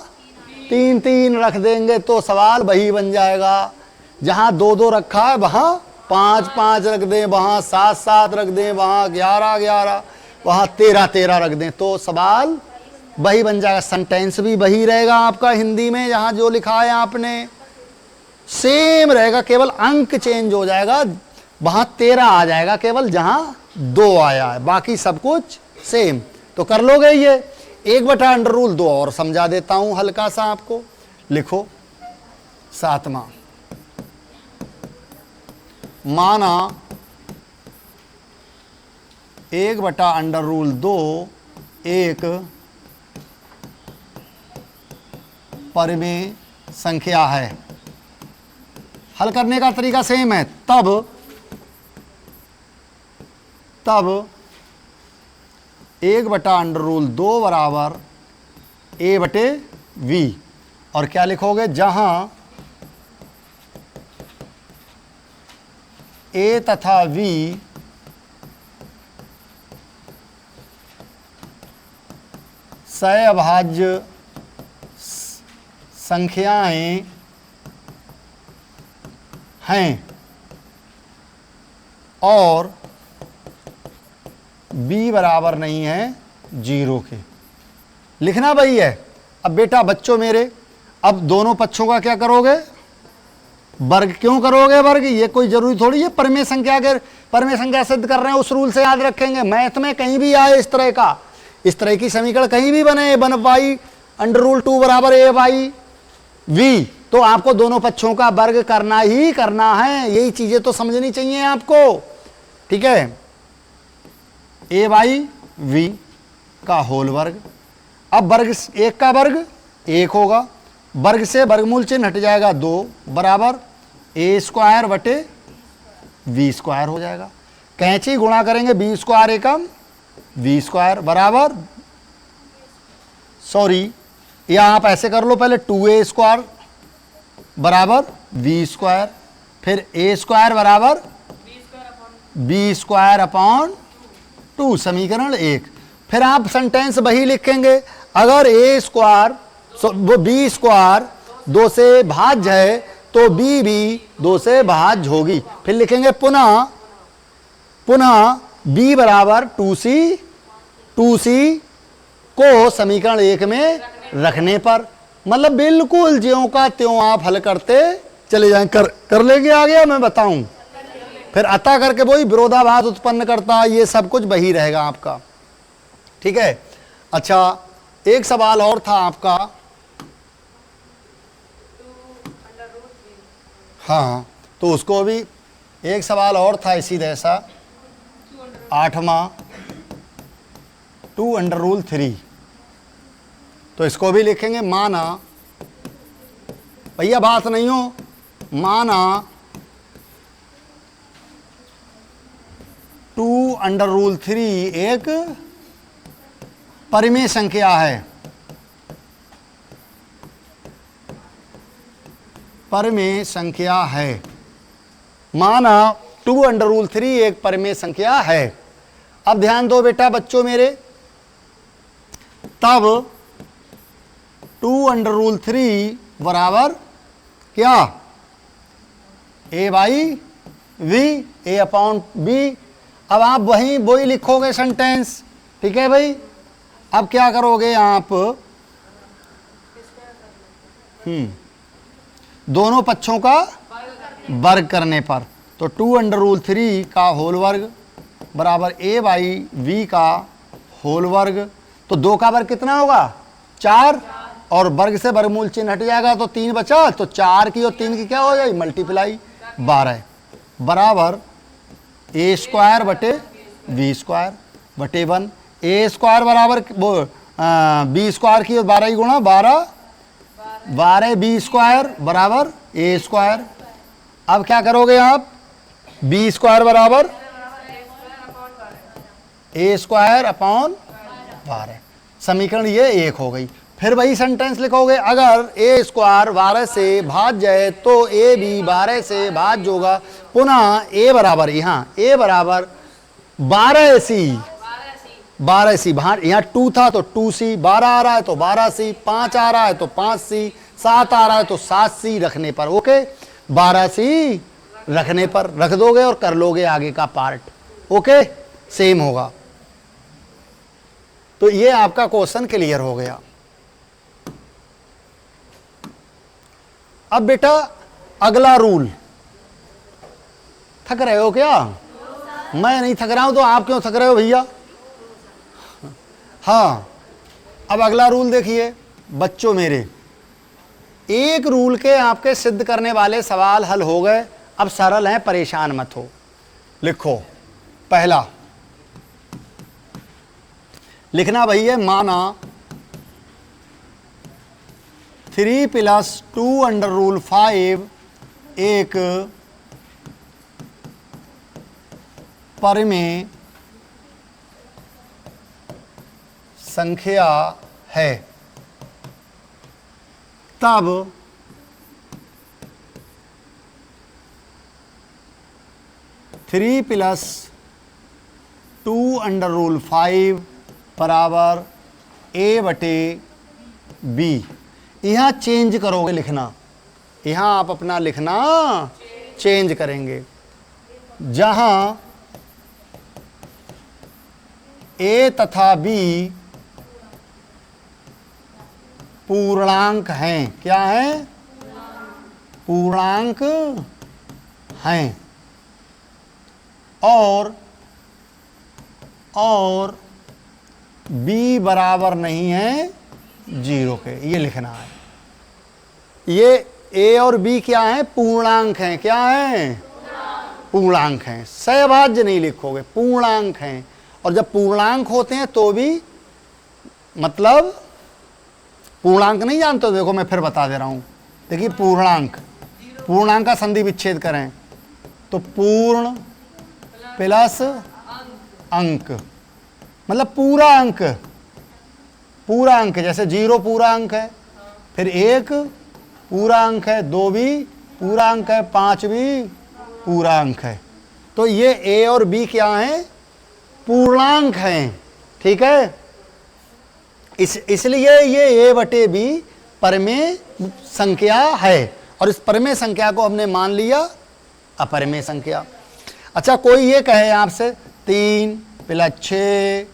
3 रख देंगे तो सवाल वही बन जाएगा। जहां 2 रखा है वहां 5 रख दें, वहां 7 रख दें, वहां 11 वहां 13 रख दें, तो सवाल वही बन जाएगा। सेंटेंस भी वही रहेगा आपका हिंदी में, जहां जो लिखा है आपने, सेम रहेगा, केवल अंक चेंज हो जाएगा, वहां 13 आ जाएगा केवल जहां 2 आया है, बाकी सब कुछ सेम। तो कर लोगे ये 1/√2 और समझा देता हूं हल्का सा आपको। लिखो 7वां, माना 1/√2 एक परिमेय संख्या है। हल करने का तरीका सेम है। तब 1/√2 बराबर a/v, और क्या लिखोगे, जहां a तथा v सहअभाज्य संख्याएं हैं और b बराबर नहीं है 0 के। लिखना वही है। अब बेटा बच्चों मेरे, अब दोनों पक्षों का क्या करोगे, वर्ग। क्यों करोगे वर्ग, ये कोई जरूरी थोड़ी है परिमेय संख्या के, परिमेय संख्या सिद्ध कर रहे हैं उस रूल से याद रखेंगे। मैथ में कहीं भी आए इस तरह का, इस तरह की समीकरण कहीं भी बने, 1/√2 बराबर a/v, तो आपको दोनों पक्षों का वर्ग करना ही करना है। यही चीजें तो समझनी चाहिए आपको, ठीक है। a/v का होल वर्ग। अब वर्ग 1 का वर्ग 1 होगा, वर्ग से वर्गमूल चिन्ह हट जाएगा 2 बराबर a²/v² हो जाएगा। कैंची गुणा करेंगे b² एकम v² बराबर, सॉरी या आप ऐसे कर लो पहले 2a² बराबर v², फिर a² बराबर b²/2, समीकरण 1। फिर आप सेंटेंस वही लिखेंगे, अगर a² वो b² 2 से भाज्य है तो b भी 2 से भाज्य होगी। फिर लिखेंगे पुनः b बराबर 2c को समीकरण 1 में रखने पर, मतलब बिल्कुल ज्यों का त्यों आप हल करते चले जाएं। कर लेंगे आगे मैं बताऊं, फिर अतः करके वही विरोधाभास उत्पन्न करता, ये सब कुछ वही रहेगा आपका, ठीक है। अच्छा, एक सवाल और था आपका, हाँ, तो उसको भी एक सवाल और था इसी जैसा, 8वां 2√3, तो इसको भी लिखेंगे। माना, भैया बात नहीं हो, माना 2√3 एक परिमेय संख्या है, परिमेय संख्या है। माना 2√3 एक परिमेय संख्या है। अब ध्यान दो बेटा बच्चों मेरे, तब 2√3 बराबर क्या, a/v, a/b। अब आप वही लिखोगे सेंटेंस, ठीक है भाई। अब क्या करोगे आप, दोनों पक्षों का वर्ग करने पर, तो 2√3 का होल वर्ग बराबर a/v का होल वर्ग, तो 2 का वर्ग कितना होगा 4, और वर्ग से वर्गमूल चिन्ह हट जाएगा तो 3 बचा, तो 4 की और 3 की क्या हो जाएगी मल्टीप्लाई 12 बराबर a²/v²/1। a² बराबर b² की 12 ही गुणा 12 b² बराबर a²। अब क्या करोगे आप, b² बराबर a²/12, समीकरण ये 1 हो गई। फिर वही सेंटेंस लिखोगे, अगर a² 12 से भाज्य है तो a भी 12 से भाज्य होगा। पुनः a बराबर, यहाँ a बराबर 12c, 12c, यहाँ 2 था तो 2c, 12 आ रहा है तो 12c, 5 आ रहा है तो 5c, 7 आ रहा है तो 7c रखने पर, ओके, 12c रखने पर रख दोगे और कर लोगे आगे का पार्ट, ओके, सेम होगा। तो ये आपका क्वेश्चन क्लियर हो गया। अब बेटा अगला रूल, थक रहे हो क्या? मैं नहीं थक रहा हूं तो आप क्यों थक रहे हो भैया? हाँ, अब अगला रूल देखिए बच्चों मेरे, एक रूल के आपके सिद्ध करने वाले सवाल हल हो गए। अब सरल हैं, परेशान मत हो। लिखो, पहला लिखना भैया, माना 3 + 2√5 एक परिमेय संख्या है, तब थ्री प्लस 2√5 बराबर a/b। यहाँ चेंज करोगे लिखना, यहाँ आप अपना लिखना चेंज करेंगे। जहाँ a तथा b पूर्णांक हैं, क्या है? पूर्णांक हैं, और b बराबर नहीं है 0 के, ये लिखना है। ये a और b क्या है? पूर्णांक हैं। क्या है? पूर्णांक हैं। सहभाज्य नहीं लिखोगे, पूर्णांक हैं। और जब पूर्णांक होते हैं तो भी, मतलब पूर्णांक नहीं जानते हो? देखो मैं फिर बता दे रहा हूं। देखिए पूर्णांक, पूर्णांक का संधि विच्छेद करें तो पूर्ण प्लस अंक, मतलब पूरा अंक, पूरा अंक। जैसे 0 पूरा अंक है, फिर 1 पूरा अंक है, 2 भी पूरा अंक है, 5 भी पूरा अंक है। तो ये a और b क्या हैं? पूर्णांक हैं। ठीक है, इसलिए ये a/b परिमेय संख्या है, और इस परिमेय संख्या को हमने मान लिया अपरिमेय संख्या। अच्छा, कोई ये कहे आपसे 3 + 6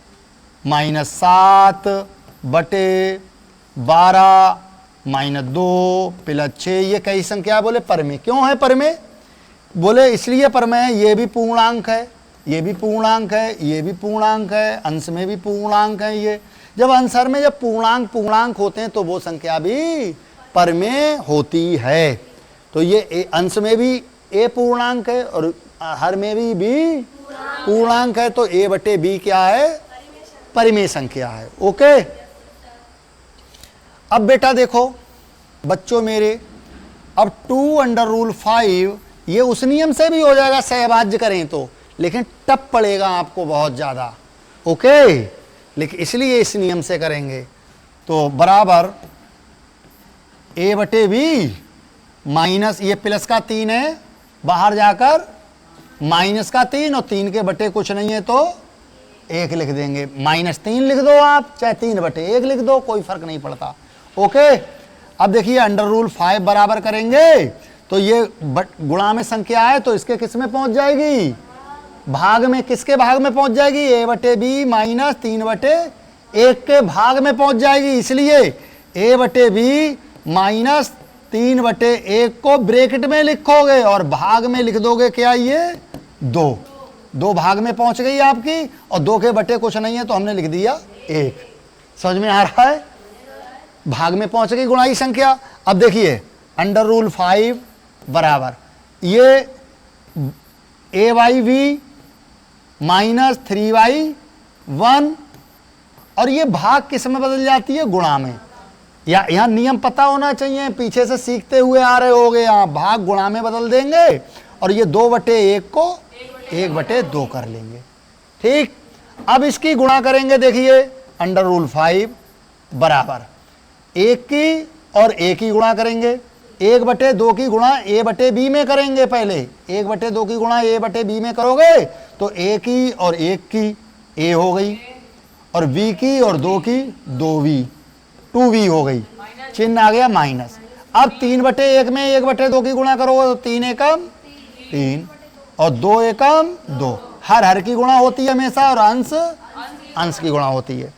- 7 बटे 12 - 2 + 6, ये कई संख्या बोले परिमेय। क्यों है परिमेय? बोले इसलिए परिमेय है, ये भी पूर्णांक है, ये भी पूर्णांक है, ये भी पूर्णांक है, अंश में भी पूर्णांक है। ये जब अंशर में जब पूर्णांक होते हैं तो वो संख्या भी परिमेय होती है। तो ये अंश में भी a पूर्णांक है और हर में भी पूर्णांक है, तो a/b क्या है? परिमेय संख्या है। ओके, अब बेटा देखो बच्चों मेरे, अब 2√5 ये उस नियम से भी हो जाएगा सहभाज्य करें तो, लेकिन टफ पड़ेगा आपको बहुत ज़्यादा। ओके, लेकिन इसलिए इस नियम से करेंगे तो बराबर a/b माइनस, ये प्लस का 3 है, बाहर जाकर माइनस का 3, और 3 के बटे कुछ नहीं है तो 1 लिख देंगे। -3 लिख दो आप, चाहे 3/1 लिख दो, कोई फर्क नहीं पड़ता। ओके, अब देखिए √5 बराबर करेंगे तो ये गुणा में संख्या है तो इसके किस में पहुंच जाएगी? भाग में। किसके भाग में पहुंच जाएगी? a/b माइनस 3/1 के भाग में पहुंच जाएगी। इसलिए a/b माइनस 3/1 को ब्रैकेट में लिखोगे और भाग में लिख दोगे क्या? ये 2 भाग में पहुंच गई आपकी, और 2 के बटे कुछ नहीं है तो हमने लिख दिया 1। समझ में आ रहा है? भाग में पहुंच गई गुणाई संख्या। अब देखिए √5 बराबर ये a/v माइनस 3/1, और ये भाग किस में बदल जाती है? गुणा में। या यहाँ नियम पता होना चाहिए, पीछे से सीखते हुए आ रहे होगे। यहाँ भाग गुणा में बदल देंगे और ये 2/1 को 1/2 कर लेंगे। ठीक, अब इसकी गुणा करेंगे। देखिए √5 बराबर 1 की और 1 की गुणा करेंगे, 1/2 की गुणा a/b में करेंगे। पहले 1/2 की गुणा a/b में करोगे तो a की और 1 की a हो गई, और b की और 2 की 2v हो गई, चिन्ह आ गया माइनस। अब 3/1 में 1/2 की गुणा करोगे तो 3 एकम 3 और 2 एकम 2। हर की गुणा होती है हमेशा, और अंश की गुणा होती है।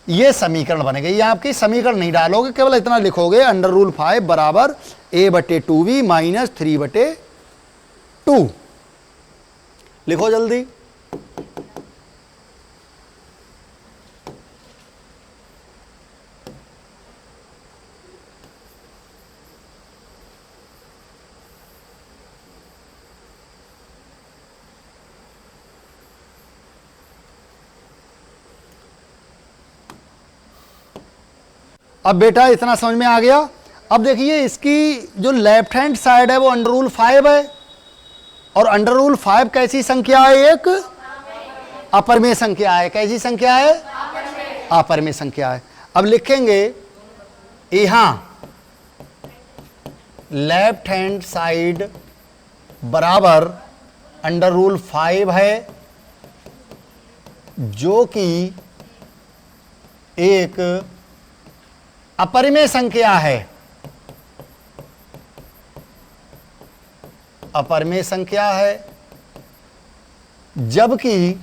ये समीकरण बनेगा। ये आपकी समीकरण नहीं डालोगे, केवल इतना लिखोगे √5 बराबर a/2v माइनस 3/2। लिखो जल्दी। अब बेटा इतना समझ में आ गया। अब देखिए इसकी जो लेफ्ट हैंड साइड है वो अंडर रूल 5 है, और अंडर रूल 5 कैसी संख्या है? एक अपरमेय संख्या है। कैसी संख्या है? अपरमेय संख्या है। अब लिखेंगे यहां लेफ्ट हैंड साइड बराबर अंडर रूल 5 है, जो कि एक अपरिमेय संख्या है। अपरिमेय संख्या है, जबकि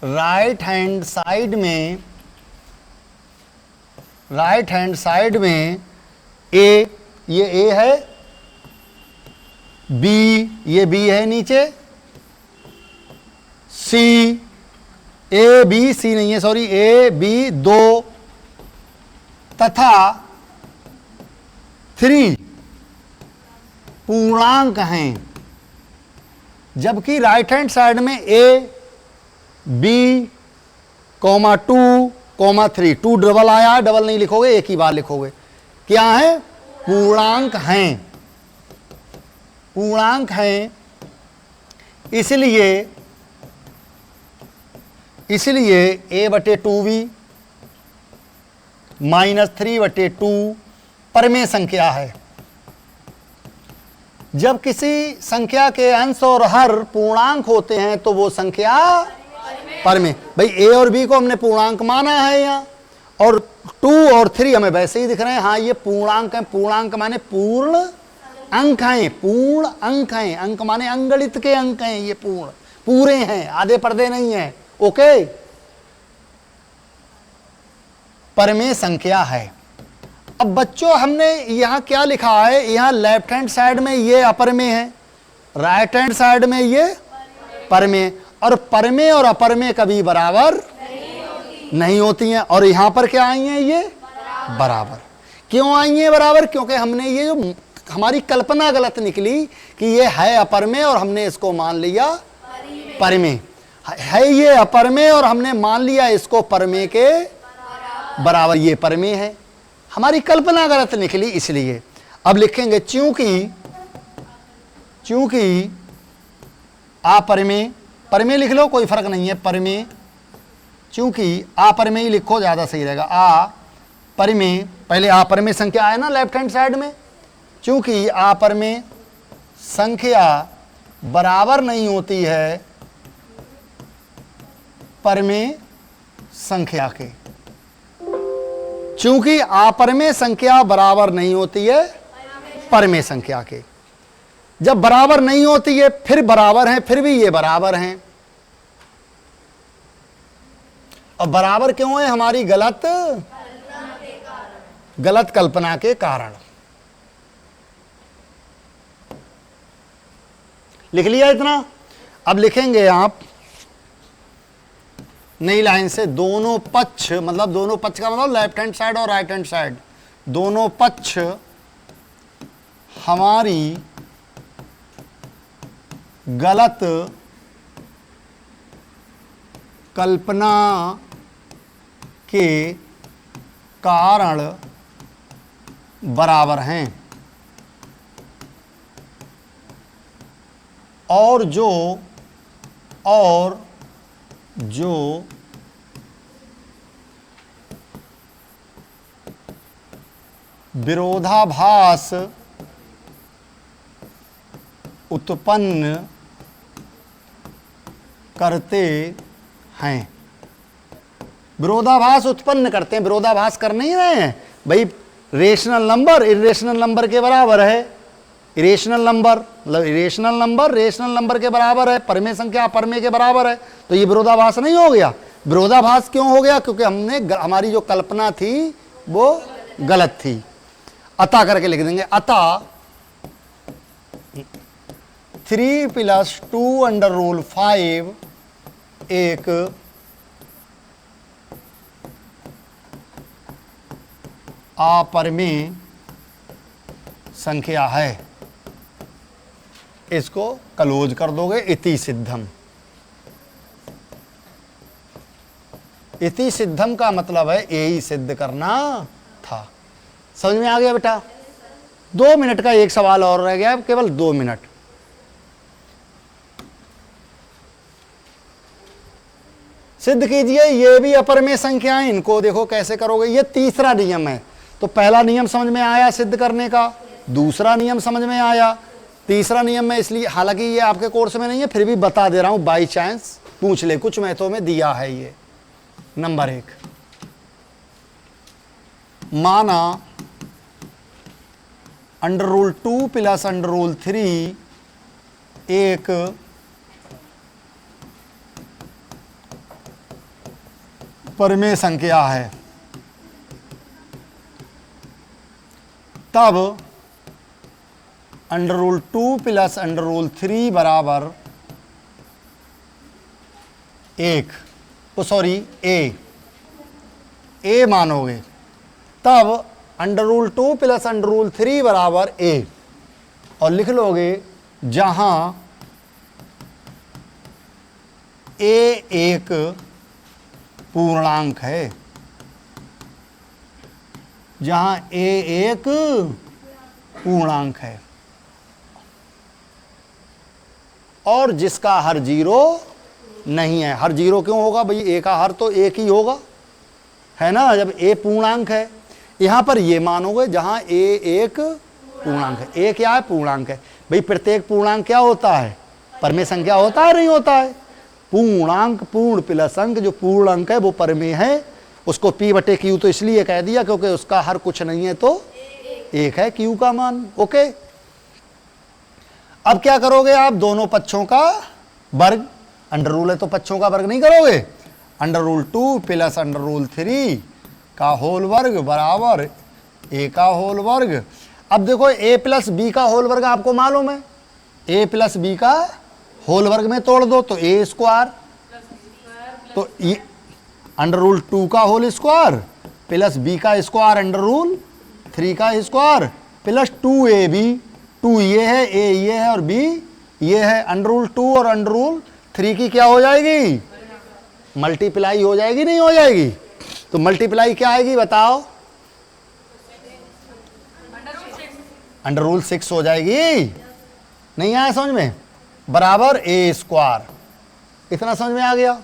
राइट हैंड साइड में ए, ये ए है, बी, ये बी है नीचे, सी, ए बी सी नहीं है सॉरी, ए बी 2 तथा 3 पूर्णांक हैं। जबकि राइट हैंड साइड में ए बी 2 3, 2 डबल आया, डबल नहीं लिखोगे, एक ही बार लिखोगे। क्या है? पूर्णांक हैं। पूर्णांक हैं, इसलिए a/2v माइनस 3/2 परमेय संख्या है। जब किसी संख्या के अंश और हर पूर्णांक होते हैं तो वो संख्या परमेय। भाई ए और बी को हमने पूर्णांक माना है यहाँ, और 2 और 3 हमें वैसे ही दिख रहे हैं। हाँ, ये पूर्णांक हैं। पूर्णांक माने पूर्ण अंक हैं, पूर्ण अंक हैं। अंक माने अंगणित के अंक हैं, ये पूरे हैं, आधे पर्दे नहीं हैं। ओके, परमेय संख्या है। अब बच्चों हमने यहां क्या लिखा है? यहां लेफ्ट हैंड साइड में ये अपरमेय है, राइट हैंड साइड में ये परमेय, और परमेय और अपरमेय कभी बराबर नहीं होती हैं। और यहां पर क्या आई हैं? ये बराबर। क्यों आई हैं बराबर? क्योंकि हमने ये जो हमारी कल्पना गलत निकली कि ये है अपरमेय और हमने इसको मान लिया परमेय। है ये अपरमेय और हमने मान लिया इसको परमेय के बराबर। ये परमेय है, हमारी कल्पना गलत निकली इसलिए। अब लिखेंगे चूंकि अपरमेय, परमेय लिख लो, कोई फर्क नहीं है। परमेय, चूंकि अपरमेय लिखो, ज्यादा सही रहेगा। अपरमेय, पहले अपरमेय संख्या है ना लेफ्ट हैंड साइड में। चूंकि अपरमेय संख्या बराबर नहीं होती है परमेय संख्या के। चूंकि अपरमेय संख्या बराबर नहीं होती है परमेय संख्या के। जब बराबर नहीं होती है, फिर बराबर हैं, फिर भी ये बराबर हैं। और बराबर क्यों है? हमारी गलत कल्पना के कारण। लिख लिया इतना? अब लिखेंगे आप नई लाइन से, दोनों पक्ष, मतलब दोनों पक्ष का मतलब लेफ्ट हैंड साइड और राइट हैंड साइड, दोनों पक्ष हमारी गलत कल्पना के कारण बराबर हैं। और जो विरोधाभास उत्पन्न करते हैं, विरोधाभास उत्पन्न करते हैं। विरोधाभास कर नहीं रहे हैं भाई, रेशनल नंबर इर्रेशनल नंबर के बराबर है, इरेशनल नंबर, मतलब इरेशनल नंबर रेशनल नंबर के बराबर है, परमेय संख्या अपरमेय के बराबर है, तो ये विरोधाभास नहीं हो गया। विरोधाभास क्यों हो गया? क्योंकि हमने हमारी जो कल्पना थी वो गलत थी। अतः करके लिख देंगे, अतः 3 + 2√5 एक अपरमेय संख्या है। इसको क्लोज कर दोगे, इति सिद्धम। इति सिद्धम का मतलब है यही सिद्ध करना था। समझ में आ गया बेटा? 2 मिनट का एक सवाल और रह गया, केवल 2 मिनट। सिद्ध कीजिए ये भी अपरमेय संख्याएं, इनको देखो कैसे करोगे। ये तीसरा नियम है। तो पहला नियम समझ में आया सिद्ध करने का, दूसरा नियम समझ में आया, तीसरा नियम में इसलिए, हालांकि ये आपके कोर्स में नहीं है फिर भी बता दे रहा हूं, बाई चांस पूछ ले, कुछ मैथों में दिया है ये। नंबर 1, माना √2 + √3 एक परमेय संख्या है, तब √2 + √3 बराबर 1, सॉरी ए मानोगे, तब √2 + √3 बराबर a, और लिख लोगे जहां a एक पूर्णांक है, जहां a एक पूर्णांक है और जिसका हर 0 नहीं है। हर 0 क्यों होगा भाई? a का हर तो 1 ही होगा, है ना, जब a पूर्णांक है। यहां पर ये मानोगे जहां a एक पूर्णांक है। a क्या है? पूर्णांक है। भाई प्रत्येक पूर्णांक क्या होता है? परमेय संख्या होता है, नहीं होता है? पूर्णांक, पूर्ण प्लस अंक, जो पूर्ण अंक है वो परमेय है। उसको p/q तो इसलिए कह दिया क्योंकि उसका हर कुछ नहीं है, तो 1 है q का मान। ओके, अब क्या करोगे आप? दोनों पक्षों का वर्ग, अंडर रूल है तो पक्षों का वर्ग नहीं करोगे। √2 + √3 का होल वर्ग बराबर a का होल वर्ग। अब देखो a + b का होल वर्ग आपको मालूम है, a + b का होल वर्ग में तोड़ दो तो a², तो ये √2 का होल स्क्वायर प्लस b का स्क्वायर √3 का स्क्वायर प्लस 2ab, 2 ये है, a ये है और b ये है। √2 और √3 की क्या हो जाएगी? मल्टीप्लाई हो जाएगी, नहीं हो जाएगी? तो मल्टीप्लाई क्या आएगी बताओ? √6 हो जाएगी। नहीं आया समझ में? बराबर a²। इतना समझ में आ गया?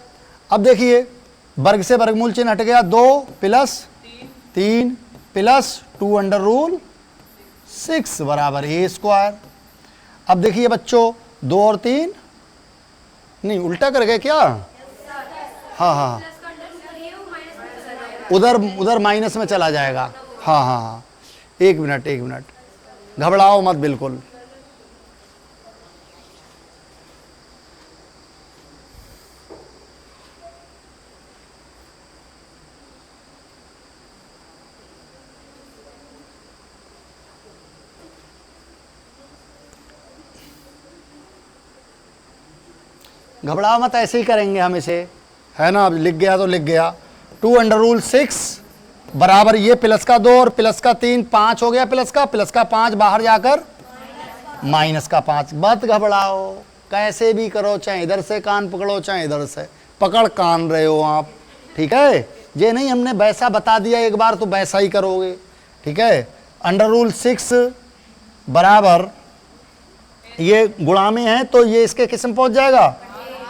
अब देखिए वर्ग से वर्गमूल चिन्ह हट गया, 2 + 3 + 2 √6 बराबर a²। अब देखिए बच्चों 2 और 3 नहीं, उल्टा कर गए क्या? हाँ हाँ, उधर माइनस में चला जाएगा। हाँ हाँ हाँ, 1 मिनट, घबराओ मत बिल्कुल। घबराओ मत, ऐसे ही करेंगे हम इसे, है ना। अब लिख गया तो लिख गया। 2 √6 बराबर ये प्लस का 2 और प्लस का 3, 5 हो गया। प्लस का 5 बाहर जाकर माइनस का 5। मत घबराओ, कैसे भी करो, चाहे इधर से कान पकड़ो चाहे इधर से पकड़ कान रहे हो आप, ठीक है। ये नहीं हमने वैसा बता दिया एक बार तो वैसा ही करोगे, ठीक है। √6 बराबर ये गुणा में है तो ये इसके किस्म पहुंच जाएगा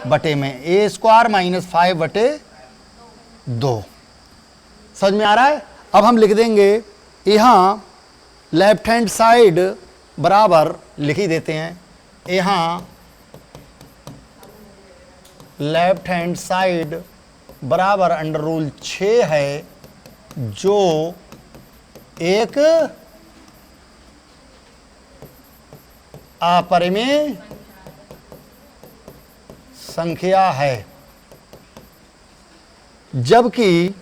बटे में, a² - 5/2। समझ में आ रहा है? अब हम लिख देंगे यहाँ लेफ्ट हैंड साइड बराबर लिख ही देते हैं। यहाँ लेफ्ट हैंड साइड बराबर √6 है, जो एक अपरिमेय संख्या है। जबकि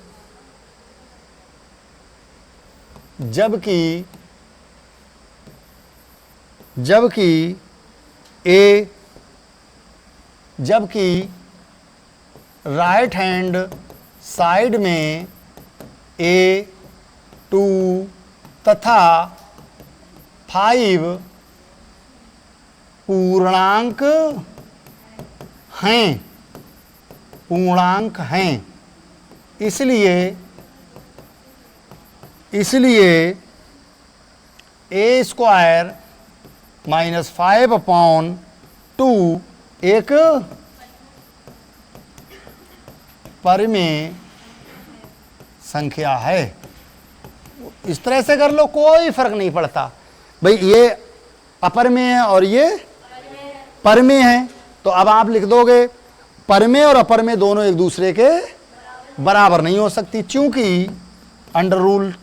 राइट हैंड साइड में A2 तथा 5 पूर्णांक हैं, इसलिए A स्क्वायर -5/2 एक परिमेय संख्या है। इस तरह से कर लो, कोई फर्क नहीं पड़ता भाई, ये अपरिमेय है और ये परिमेय है। तो अब आप लिख दोगे परिमेय और अपरिमेय दोनों एक दूसरे के बराबर नहीं हो सकती, चूंकि अंडर रूल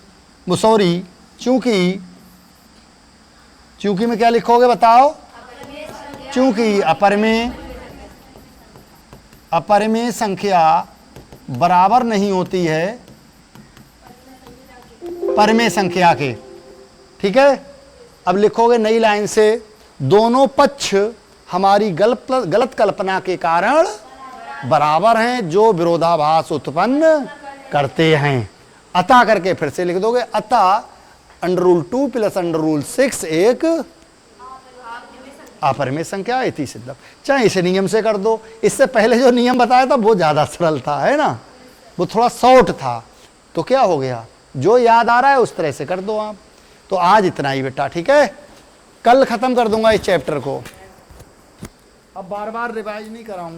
चूंकि में क्या लिखोगे बताओ? चूंकि अपरिमेय संख्या बराबर नहीं होती है परिमेय संख्या के। ठीक है, अब लिखोगे नई लाइन से, दोनों पक्ष हमारी गलत कल्पना के कारण बराबर हैं, जो विरोधाभास उत्पन्न करते हैं। अतः करके फिर से लिख दोगे, अतः √2 + √6 एक अपरिमेय संख्या इति सिद्धम। चाहे इसे नियम से कर दो, इससे पहले जो नियम बताया था वो ज्यादा सरल था, है ना, वो थोड़ा शॉर्ट था। तो क्या हो गया, जो याद आ रहा है उस तरह से कर दो आप। तो आज इतना ही बेटा, ठीक है, कल खत्म कर दूंगा इस चैप्टर को, अब बार बार रिवाइज नहीं कराऊंगा।